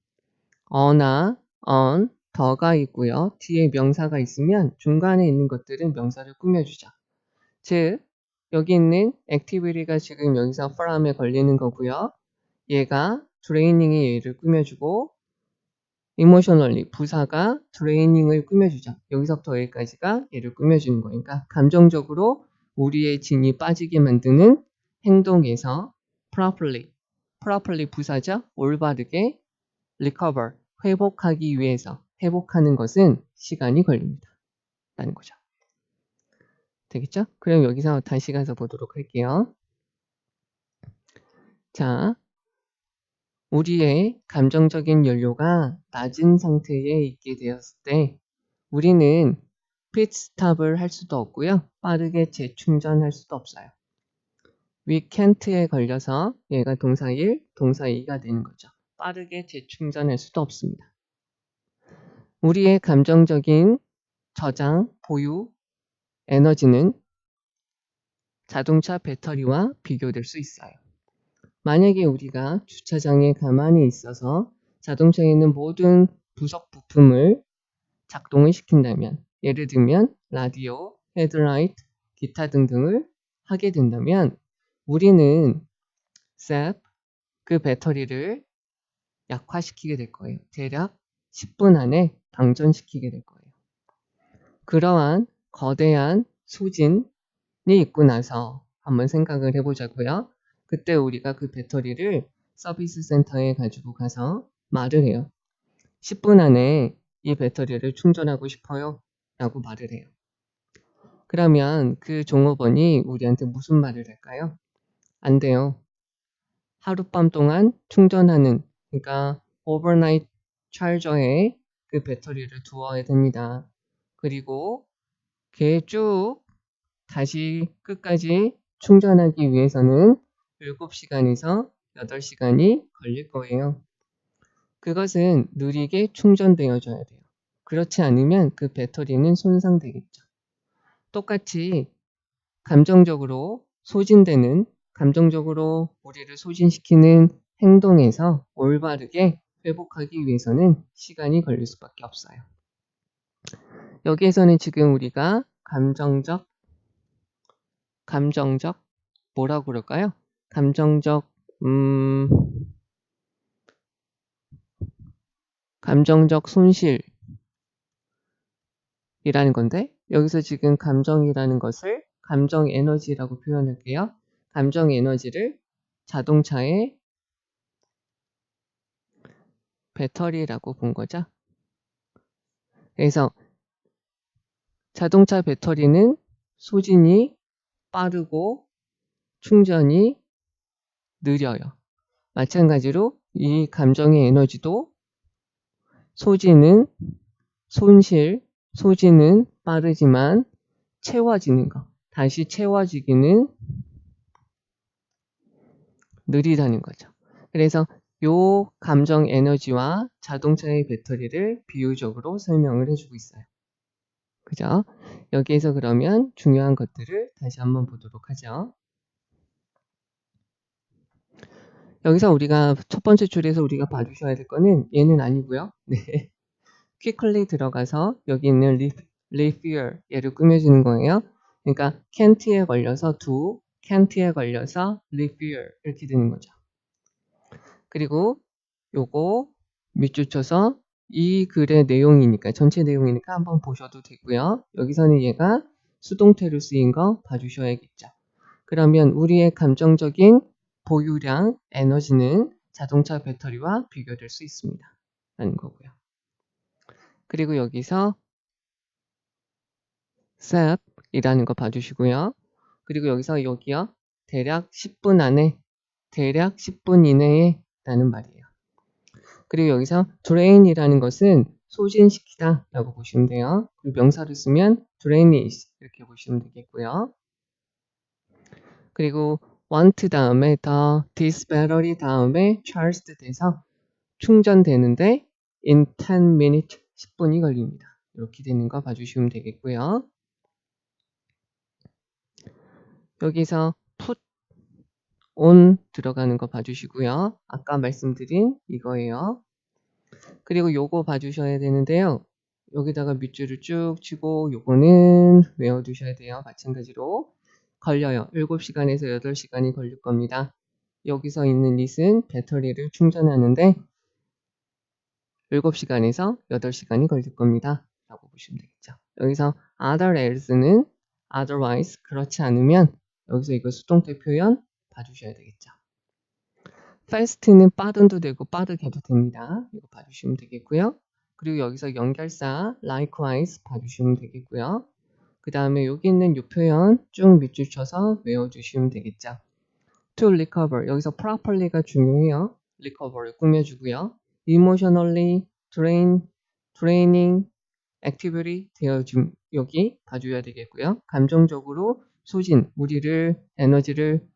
어나 on, 더가 있고요. 뒤에 명사가 있으면 중간에 있는 것들은 명사를 꾸며주죠. 즉 여기 있는 activity가 지금 여기서 from에 걸리는 거고요. 얘가 draining이 얘를 꾸며주고 emotionally 부사가 draining을 꾸며주죠. 여기서부터 여기까지가 얘를 꾸며주는 거니까 감정적으로 우리의 진이 빠지게 만드는 행동에서 properly 부사죠. 올바르게 recover 회복하기 위해서 회복하는 것은 시간이 걸립니다. 라는 거죠. 되겠죠? 그럼 여기서 다시 가서 보도록 할게요. 자, 우리의 감정적인 연료가 낮은 상태에 있게 되었을 때 우리는 pitstop을 할 수도 없고요. 빠르게 재충전할 수도 없어요. we can't에 걸려서 얘가 동사 1, 동사 2가 되는 거죠. 빠르게 재충전할 수도 없습니다. 우리의 감정적인 저장, 보유, 에너지는 자동차 배터리와 비교될 수 있어요. 만약에 우리가 주차장에 가만히 있어서 자동차에 있는 모든 부속 부품을 작동을 시킨다면, 예를 들면 라디오, 헤드라이트, 기타 등등을 하게 된다면 우리는 셉, 그 배터리를 약화시키게 될 거예요. 대략 10분 안에 방전시키게 될 거예요. 그러한 거대한 소진이 있고 나서 한번 생각을 해보자고요. 그때 우리가 그 배터리를 서비스 센터에 가지고 가서 말을 해요. 10분 안에 이 배터리를 충전하고 싶어요. 라고 말을 해요. 그러면 그 종업원이 우리한테 무슨 말을 할까요? 안 돼요. 하룻밤 동안 충전하는, 그러니까 overnight charger에 그 배터리를 두어야 됩니다. 그리고 걔 쭉 다시 끝까지 충전하기 위해서는 7시간에서 8시간이 걸릴 거예요. 그것은 느리게 충전되어져야 돼요. 그렇지 않으면 그 배터리는 손상되겠죠. 똑같이 감정적으로 소진되는, 감정적으로 우리를 소진시키는 행동에서 올바르게 회복하기 위해서는 시간이 걸릴 수밖에 없어요. 여기에서는 지금 우리가 감정적 뭐라고 그럴까요? 감정적 손실이라는 건데, 여기서 지금 감정이라는 것을 감정 에너지라고 표현할게요. 감정 에너지를 자동차의 배터리라고 본 거죠. 그래서 자동차 배터리는 소진이 빠르고 충전이 느려요. 마찬가지로 이 감정의 에너지도 소진은 빠르지만 채워지는 거, 다시 채워지기는 느리다는 거죠. 그래서 요 감정 에너지와 자동차의 배터리를 비유적으로 설명을 해주고 있어요. 그죠? 여기에서 그러면 중요한 것들을 다시 한번 보도록 하죠. 여기서 우리가 첫 번째 줄에서 우리가 봐주셔야 될 거는 얘는 아니고요. 네. quickly 들어가서 여기 있는 refill 얘를 꾸며주는 거예요. 그러니까 can't에 걸려서 do, can't에 걸려서 refill 이렇게 되는 거죠. 그리고 요거 밑줄 쳐서 이 글의 내용이니까, 전체 내용이니까 한번 보셔도 되고요. 여기서는 얘가 수동태로 쓰인 거 봐주셔야겠죠. 그러면 우리의 감정적인 보유량, 에너지는 자동차 배터리와 비교될 수 있습니다. 라는 거고요. 그리고 여기서 sap 이라는 거 봐주시고요. 그리고 여기서 여기요. 대략 10분 안에, 대략 10분 이내에 라는 말이에요. 그리고 여기서 drain이라는 것은 소진시키다 라고 보시면 돼요. 그리고 명사를 쓰면 drainage 이렇게 보시면 되겠고요. 그리고 want 다음에 the this battery 다음에 charged 돼서 충전되는데 in 10 minutes 10분이 걸립니다. 이렇게 되는 거 봐주시면 되겠고요. 여기서 put on 들어가는 거 봐주시고요. 아까 말씀드린 이거예요. 그리고 요거 봐주셔야 되는데요. 여기다가 밑줄을 쭉 치고 요거는 외워두셔야 돼요. 마찬가지로 걸려요. 7시간에서 8시간이 걸릴 겁니다. 여기서 있는 it은 배터리를 충전하는데 7시간에서 8시간이 걸릴 겁니다. 라고 보시면 되겠죠. 여기서 other else는 otherwise 그렇지 않으면 여기서 이거 수동태 표현 봐주셔야 되겠죠. fast는 빠른도 되고 빠르게도 됩니다. 이거 봐주시면 되겠고요. 그리고 여기서 연결사 likewise 봐주시면 되겠고요. 그 다음에 여기 있는 이 표현 쭉 밑줄 쳐서 외워주시면 되겠죠. to recover 여기서 properly가 중요해요. recover를 꾸며주고요. emotionally draining activity 되어줌 여기 봐줘야 되겠고요. 감정적으로 소진 우리를 에너지를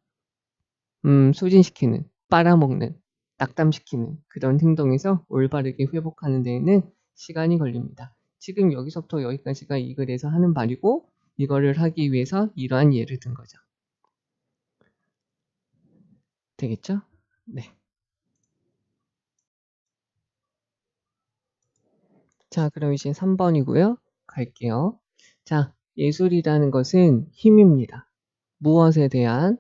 소진시키는 빨아먹는 낙담시키는 그런 행동에서 올바르게 회복하는 데에는 시간이 걸립니다. 지금 여기서부터 여기까지가 이 글에서 하는 말이고 이거를 하기 위해서 이러한 예를 든 거죠. 되겠죠? 네. 자, 그럼 이제 3번이고요. 갈게요. 자, 예술이라는 것은 힘입니다. 무엇에 대한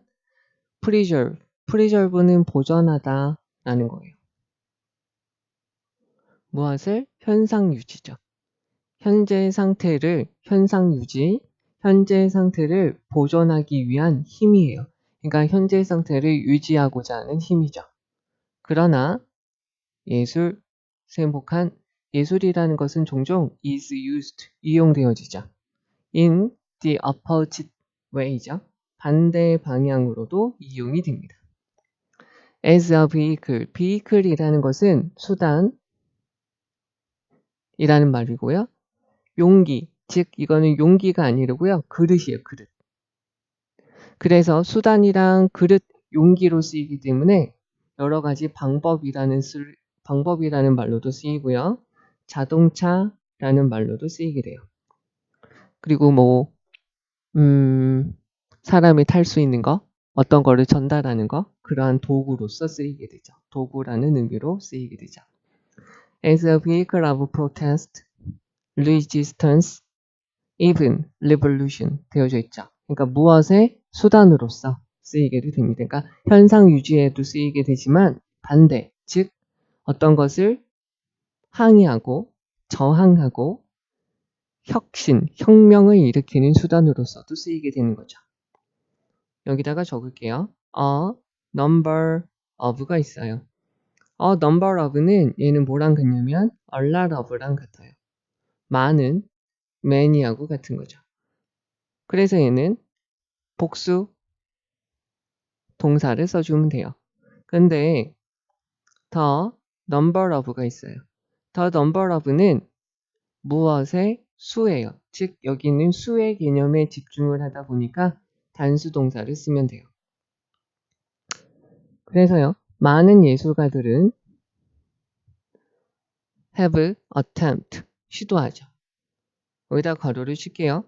preserve는 보존하다 라는 거예요. 무엇을? 현상 유지죠. 현재 상태를 현상 유지, 현재 상태를 보존하기 위한 힘이에요. 그러니까 현재 상태를 유지하고자 하는 힘이죠. 그러나 예술, 세목한 예술이라는 것은 종종 is used, 이용되어지죠. in the opposite way죠. 반대 방향으로도 이용이 됩니다. as a vehicle, vehicle이라는 것은 수단이라는 말이고요. 용기, 즉 이거는 용기가 아니고요. 그릇이에요. 그릇. 그래서 수단이랑 그릇, 용기로 쓰이기 때문에 여러 가지 방법이라는 말로도 쓰이고요. 자동차라는 말로도 쓰이게 돼요. 그리고 뭐 사람이 탈 수 있는 거, 어떤 거를 전달하는 거, 그러한 도구로서 쓰이게 되죠. 도구라는 의미로 쓰이게 되죠. As a vehicle of protest, resistance, even revolution 되어져 있죠. 그러니까 무엇의 수단으로서 쓰이게 됩니다. 그러니까 현상 유지에도 쓰이게 되지만 반대, 즉 어떤 것을 항의하고 저항하고 혁신, 혁명을 일으키는 수단으로서도 쓰이게 되는 거죠. 여기다가 적을게요. A number of가 있어요. A number of는 얘는 뭐랑 같냐면 a lot of랑 같아요. 많은, many하고 같은 거죠. 그래서 얘는 복수 동사를 써주면 돼요. 근데 the number of가 있어요. the number of는 무엇의 수예요. 즉 여기는 수의 개념에 집중을 하다 보니까 단수 동사를 쓰면 돼요. 그래서요. 많은 예술가들은 have attempt 시도하죠. 여기다 괄호를 칠게요.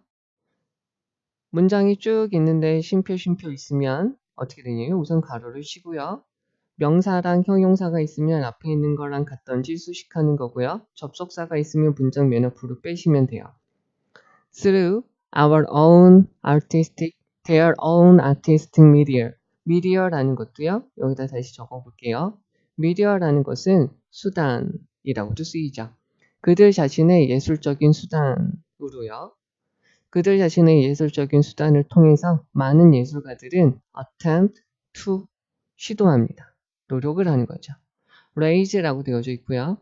문장이 쭉 있는데 쉼표 있으면 어떻게 되냐면 우선 괄호를 치고요. 명사랑 형용사가 있으면 앞에 있는 거랑 같던지 수식하는 거고요. 접속사가 있으면 문장 맨 앞으로 빼시면 돼요. Through our own artistic, their own artistic media. media라는 것도요. 여기다 다시 적어볼게요. media라는 것은 수단이라고도 쓰이죠. 그들 자신의 예술적인 수단으로요. 그들 자신의 예술적인 수단을 통해서 많은 예술가들은 attempt to 시도합니다. 노력을 하는 거죠. raise라고 되어져 있고요.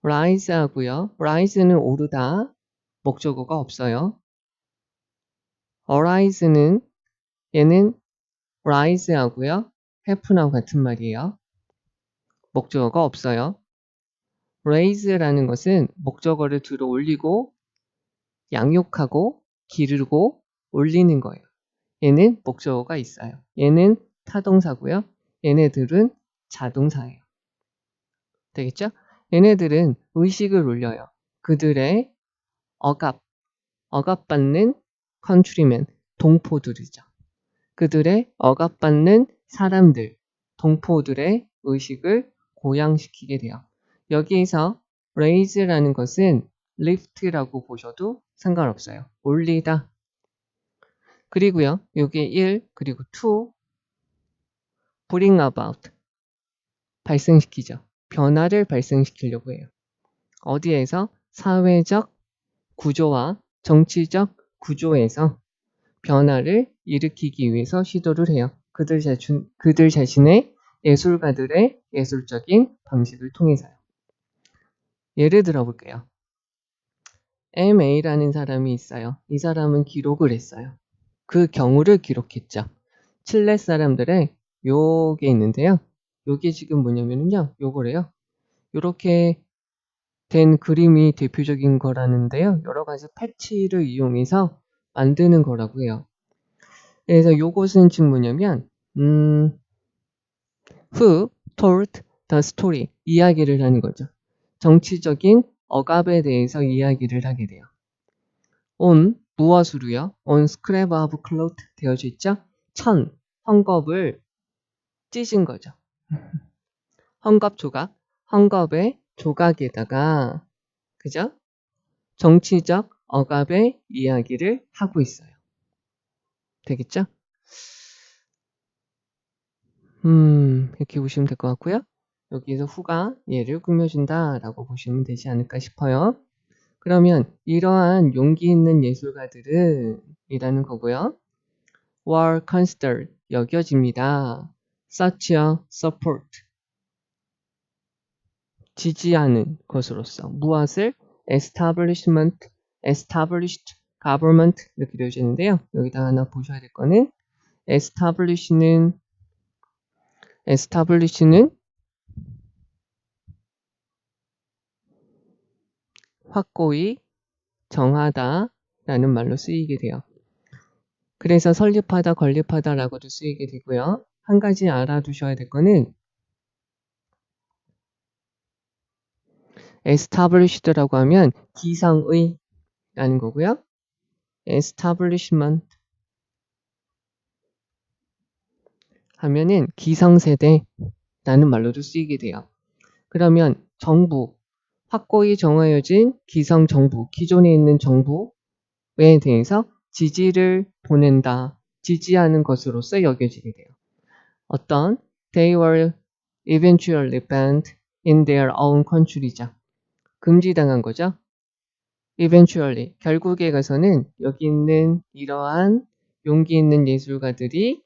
rise 하고요. rise는 오르다, 목적어가 없어요. arise는 얘는 rise 하고요. happen하고 같은 말이에요. 목적어가 없어요. raise라는 것은 목적어를 들어 올리고 양육하고 기르고 올리는 거예요. 얘는 목적어가 있어요. 얘는 타동사고요. 얘네들은 자동사예요. 되겠죠? 얘네들은 의식을 올려요. 그들의 억압받는 컨트리맨, 동포들이죠. 그들의 억압받는 사람들, 동포들의 의식을 고양시키게 돼요. 여기에서 raise라는 것은 lift라고 보셔도 상관없어요. 올리다. 그리고요, 여기에 1 그리고 to bring about 발생시키죠. 변화를 발생시키려고 해요. 어디에서? 사회적 구조와 정치적 구조에서 변화를 일으키기 위해서 시도를 해요. 그들 자신의 예술가들의 예술적인 방식을 통해서요. 예를 들어 볼게요. MA라는 사람이 있어요. 이 사람은 기록을 했어요. 그 경우를 기록했죠. 칠레 사람들의 요게 있는데요. 요게 지금 뭐냐면요. 요거래요. 요렇게 된 그림이 대표적인 거라는데요. 여러 가지 패치를 이용해서 만드는 거라고 해요. 그래서 요것은 지금 뭐냐면 who told the story 이야기를 하는 거죠. 정치적인 억압에 대해서 이야기를 하게 돼요. on 무엇으로요? on scrap of cloth 되어져 있죠? 헝겊을 찢은 거죠. 헝겊 조각, 헝겊의 조각에다가 그죠? 정치적 억압의 이야기를 하고 있어요. 되겠죠? 이렇게 보시면 될 것 같고요. 여기에서 후가 얘를 꾸며준다 라고 보시면 되지 않을까 싶어요. 그러면 이러한 용기 있는 예술가들은 이라는 거고요. were considered 여겨집니다. such a support 지지하는 것으로서 무엇을 establishment, established government 이렇게 되어져 있는데요. 여기다 하나 보셔야 될 거는 establish는 확고히 정하다 라는 말로 쓰이게 돼요. 그래서 설립하다, 건립하다 라고도 쓰이게 되고요. 한 가지 알아두셔야 될 거는 established라고 하면 기성의 라는 거고요. establishment 하면은 기성세대 라는 말로도 쓰이게 돼요. 그러면 정부, 확고히 정하여진 기성 정부, 기존에 있는 정부에 대해서 지지를 보낸다, 지지하는 것으로서 여겨지게 돼요. 어떤 they were eventually banned in their own country죠. 금지당한 거죠. eventually 결국에 가서는 여기 있는 이러한 용기 있는 예술가들이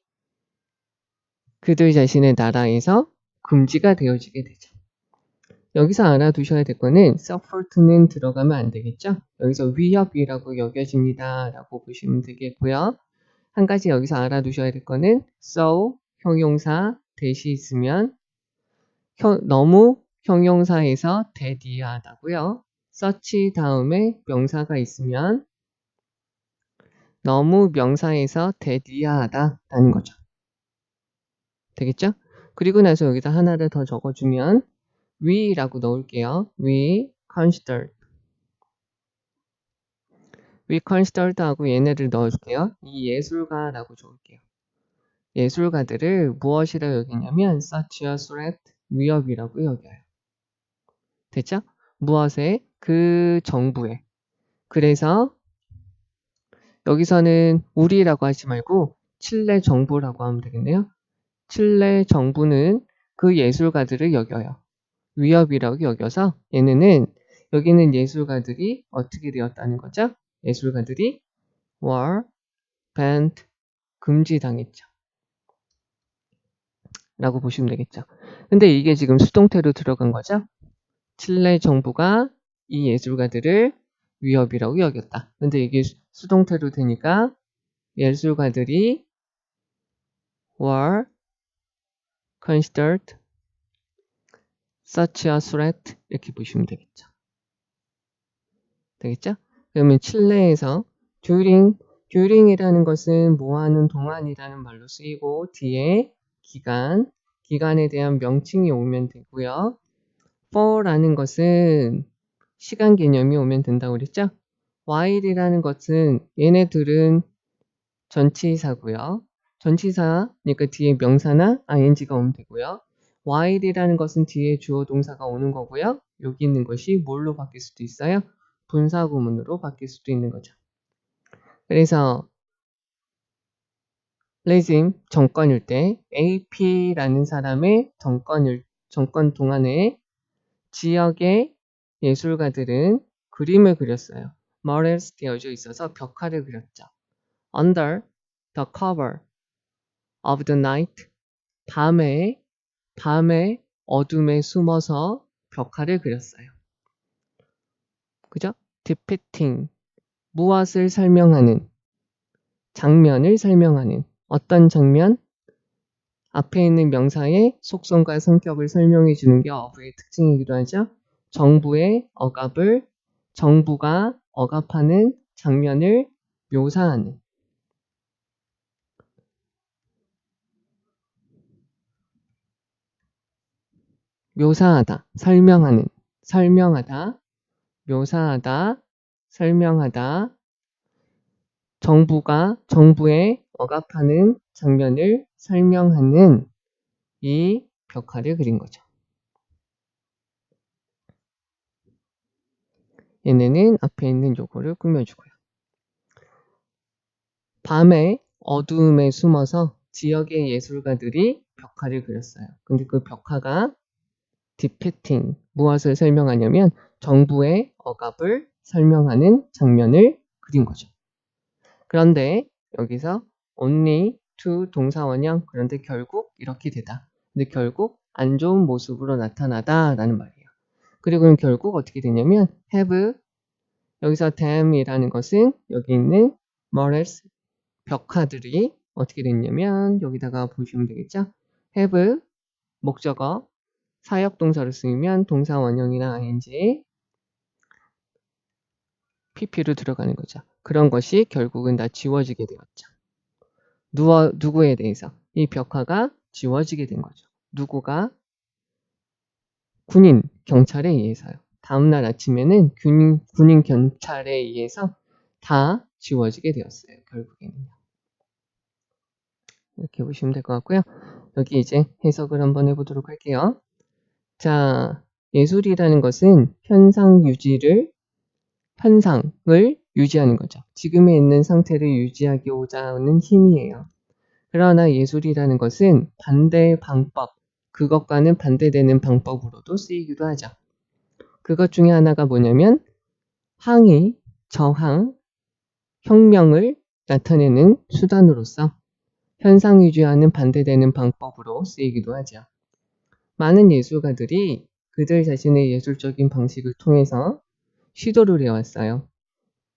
그들 자신의 나라에서 금지가 되어지게 되죠. 여기서 알아두셔야 될 거는 support는 들어가면 안 되겠죠. 여기서 위협이라고 여겨집니다 라고 보시면 되겠고요. 한 가지 여기서 알아두셔야 될 거는 so 형용사 대시 있으면 너무 형용사에서 대디하다고요. such 다음에 명사가 있으면 너무 명사에서 대디하다 라는 거죠. 되겠죠? 그리고 나서 여기다 하나를 더 적어주면 we라고 넣을게요. we considered 하고 얘네를 넣어줄게요. 이 예술가라고 적을게요. 예술가들을 무엇이라고 여기냐면 such a threat 위협이라고 여겨요. 됐죠? 무엇에? 그 정부에. 그래서 여기서는 우리라고 하지 말고 칠레 정부라고 하면 되겠네요. 칠레 정부는 그 예술가들을 여겨요. 위협이라고 여겨서 얘네는 여기는 예술가들이 어떻게 되었다는 거죠? 예술가들이 were banned, 금지당했죠. 라고 보시면 되겠죠. 근데 이게 지금 수동태로 들어간 거죠. 칠레 정부가 이 예술가들을 위협이라고 여겼다. 근데 이게 수동태로 되니까 예술가들이 were considered such a threat 이렇게 보시면 되겠죠. 되겠죠? 그러면 칠레에서 during이라는 것은 뭐하는 동안이라는 말로 쓰이고 뒤에 기간에 대한 명칭이 오면 되고요. for라는 것은 시간 개념이 오면 된다고 그랬죠? while이라는 것은 얘네들은 전치사고요. 전치사, 그러니까 뒤에 명사나 ing가 오면 되고요. while이라는 것은 뒤에 주어 동사가 오는 거고요. 여기 있는 것이 뭘로 바뀔 수도 있어요? 분사구문으로 바뀔 수도 있는 거죠. 그래서 레짐 정권일 때 AP라는 사람의 정권 동안에 지역의 예술가들은 그림을 그렸어요. murals 되어져 있어서 벽화를 그렸죠. Under the cover of the night, 밤에 어둠에 숨어서 벽화를 그렸어요. 그죠? depicting, 무엇을 설명하는, 장면을 설명하는, 어떤 장면? 앞에 있는 명사의 속성과 성격을 설명해 주는 게 어부의 특징이기도 하죠. 정부가 억압하는 장면을 묘사하는, 묘사하다, 설명하다, 묘사하다, 설명하다, 정부의 억압하는 장면을 설명하는 이 벽화를 그린 거죠. 얘네는 앞에 있는 요거를 꾸며주고요. 밤에 어두움에 숨어서 지역의 예술가들이 벽화를 그렸어요. 근데 그 벽화가 depicting, 무엇을 설명하냐면 정부의 억압을 설명하는 장면을 그린 거죠. 그런데 여기서 only to 동사원형, 그런데 결국 이렇게 되다. 근데 결국 안 좋은 모습으로 나타나다 라는 말이에요. 그리고 결국 어떻게 되냐면 have, 여기서 dam이라는 것은 여기 있는 murals, 벽화들이 어떻게 됐냐면 여기다가 보시면 되겠죠. have, 목적어, 사역동사로 쓰이면 동사원형이나 ing, pp로 들어가는 거죠. 그런 것이 결국은 다 지워지게 되었죠. 누구에 대해서? 이 벽화가 지워지게 된 거죠. 누구가? 군인, 경찰에 의해서요. 다음날 아침에는 군인, 경찰에 의해서 다 지워지게 되었어요. 결국에는요. 이렇게 보시면 될 것 같고요. 여기 이제 해석을 한번 해보도록 할게요. 자, 예술이라는 것은 현상을 유지하는 거죠. 지금에 있는 상태를 유지하고자 하는 힘이에요. 그러나 예술이라는 것은 반대의 방법, 그것과는 반대되는 방법으로도 쓰이기도 하죠. 그것 중에 하나가 뭐냐면 항의, 저항, 혁명을 나타내는 수단으로서 현상 유지와는 반대되는 방법으로 쓰이기도 하죠. 많은 예술가들이 그들 자신의 예술적인 방식을 통해서 시도를 해왔어요.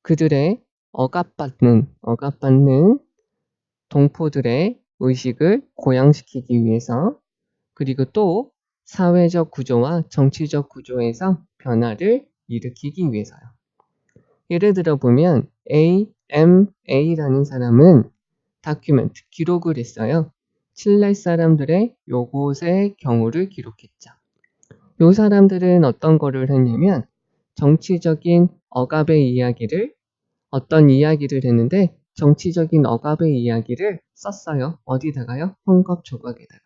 그들의 억압받는 동포들의 의식을 고양시키기 위해서, 그리고 또 사회적 구조와 정치적 구조에서 변화를 일으키기 위해서요. 예를 들어 보면 AMA라는 사람은 다큐멘트, 기록을 했어요. 칠레 사람들의 요것의 경우를 기록했죠. 요 사람들은 어떤 거를 했냐면 정치적인 억압의 이야기를, 어떤 이야기를 했는데 정치적인 억압의 이야기를 썼어요. 어디다가요? 헌법 조각에다가요.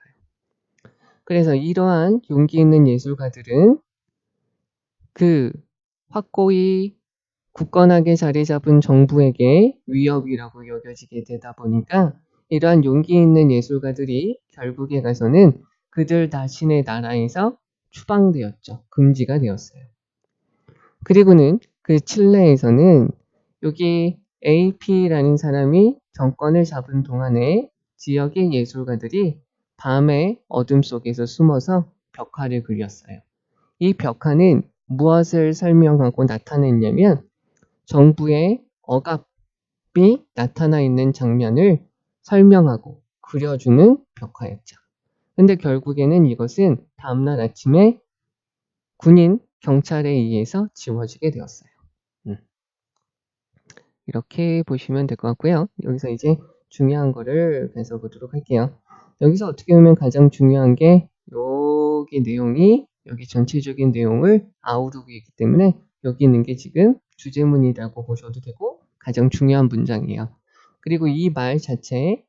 그래서 이러한 용기 있는 예술가들은 그 확고히 굳건하게 자리 잡은 정부에게 위협이라고 여겨지게 되다 보니까 이러한 용기 있는 예술가들이 결국에 가서는 그들 자신의 나라에서 추방되었죠. 금지가 되었어요. 그리고는 그 칠레에서는 여기 AP라는 사람이 정권을 잡은 동안에 지역의 예술가들이 밤의 어둠 속에서 숨어서 벽화를 그렸어요. 이 벽화는 무엇을 설명하고 나타냈냐면 정부의 억압이 나타나 있는 장면을 설명하고 그려주는 벽화였죠. 근데 결국에는 이것은 다음날 아침에 군인, 경찰에 의해서 지워지게 되었어요. 이렇게 보시면 될 것 같고요. 여기서 이제 중요한 거를 계속 보도록 할게요. 여기서 어떻게 보면 가장 중요한 게 여기 내용이 여기 전체적인 내용을 아우르고 있기 때문에 여기 있는 게 지금 주제문이라고 보셔도 되고 가장 중요한 문장이에요. 그리고 이 말 자체에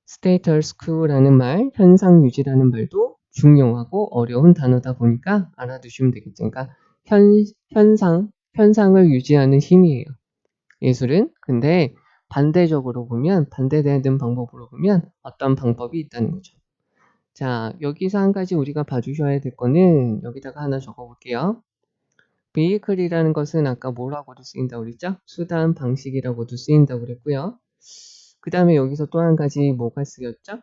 status quo라는 말, 현상 유지라는 말도 중요하고 어려운 단어다 보니까 알아두시면 되겠죠. 그러니까 현상을 유지하는 힘이에요. 예술은. 근데 반대적으로 보면, 반대되는 방법으로 보면 어떤 방법이 있다는 거죠. 자, 여기서 한 가지 우리가 봐주셔야 될 거는 여기다가 하나 적어볼게요. vehicle이라는 것은 아까 뭐라고도 쓰인다고 그랬죠? 수단, 방식이라고도 쓰인다고 그랬고요. 그 다음에 여기서 또 한 가지 뭐가 쓰였죠?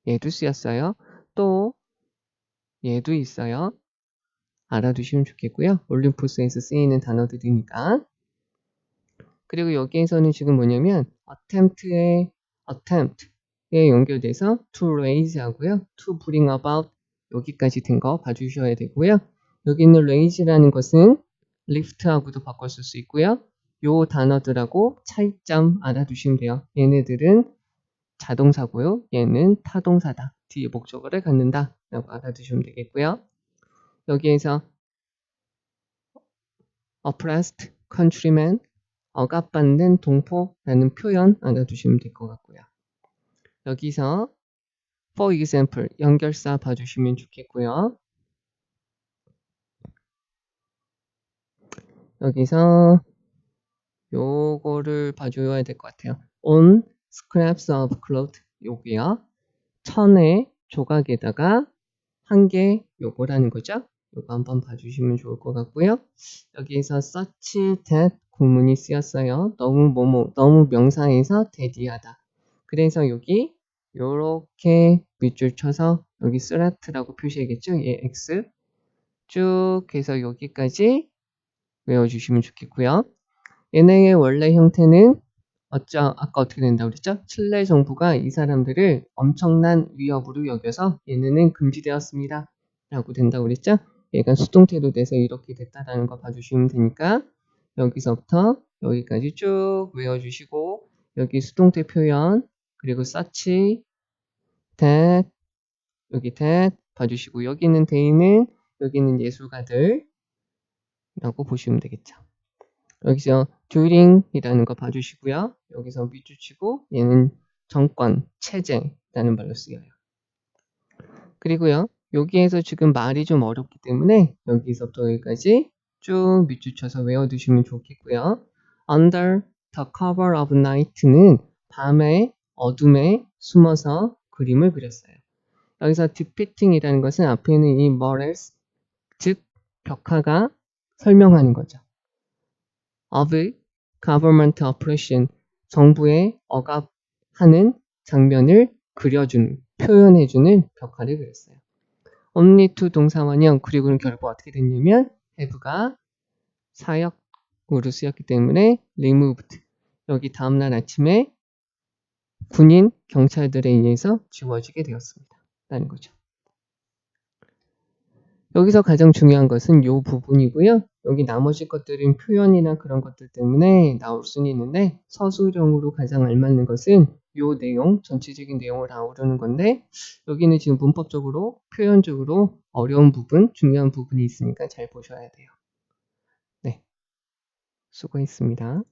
얘도 쓰였어요. 또 얘도 있어요. 알아두시면 좋겠고요. 올림푸스에서 쓰이는 단어들이니까. 그리고 여기에서는 지금 뭐냐면 attempt에 연결돼서 to raise 하고요. to bring about 여기까지 된 거 봐주셔야 되고요. 여기 있는 raise라는 것은 lift하고도 바꿨을 수 있고요. 요 단어들하고 차이점 알아두시면 돼요. 얘네들은 자동사고요. 얘는 타동사다. 뒤에 목적어를 갖는다 라고 알아두시면 되겠고요. 여기에서 oppressed countrymen 억압받는 동포라는 표현 알아두시면 될 것 같고요. 여기서 for example 연결사 봐주시면 좋겠고요. 여기서 요거를 봐줘야 될 것 같아요. on scraps of cloth 요게요. 천의 조각에다가 한 개 요거라는 거죠. 요거 한번 봐주시면 좋을 것 같고요. 여기에서 such that 구문이 쓰였어요. 너무 명사에서 대디하다. 그래서 여기 요렇게 밑줄 쳐서 여기 스라트라고 표시하겠죠. 얘 X 쭉 해서 여기까지 외워주시면 좋겠고요. 얘네의 원래 형태는 아까 어떻게 된다고 그랬죠? 칠레 정부가 이 사람들을 엄청난 위협으로 여겨서 얘네는 금지되었습니다. 라고 된다고 그랬죠? 얘가 수동태로 돼서 이렇게 됐다라는 거 봐주시면 되니까 여기서부터 여기까지 쭉 외워주시고 여기 수동태 표현 그리고 such, that, 여기 that 봐주시고 여기 있는 데이는 여기 있는 예술가들 라고 보시면 되겠죠. 여기서 during이라는 거 봐주시고요. 여기서 밑줄 치고 얘는 정권, 체제라는 말로 쓰여요. 그리고요. 여기에서 지금 말이 좀 어렵기 때문에 여기서부터 여기까지 쭉 밑줄 쳐서 외워두시면 좋겠고요. Under the cover of night는 밤의 어둠에 숨어서 그림을 그렸어요. 여기서 depicting이라는 것은 앞에 있는 이 murals, 즉 벽화가 설명하는 거죠. of government oppression, 정부의 억압하는 장면을 그려주는, 표현해주는 벽화를 그렸어요. only to 동사원형, 그리고는 결국 어떻게 됐냐면 have가 사역으로 쓰였기 때문에 removed, 여기 다음날 아침에 군인, 경찰들에 의해서 지워지게 되었습니다. 라는 거죠. 여기서 가장 중요한 것은 이 부분이고요. 여기 나머지 것들은 표현이나 그런 것들 때문에 나올 수는 있는데 서술형으로 가장 알맞는 것은 이 내용, 전체적인 내용을 아우르는 건데 여기는 지금 문법적으로, 표현적으로 어려운 부분, 중요한 부분이 있으니까 잘 보셔야 돼요. 네, 수고했습니다.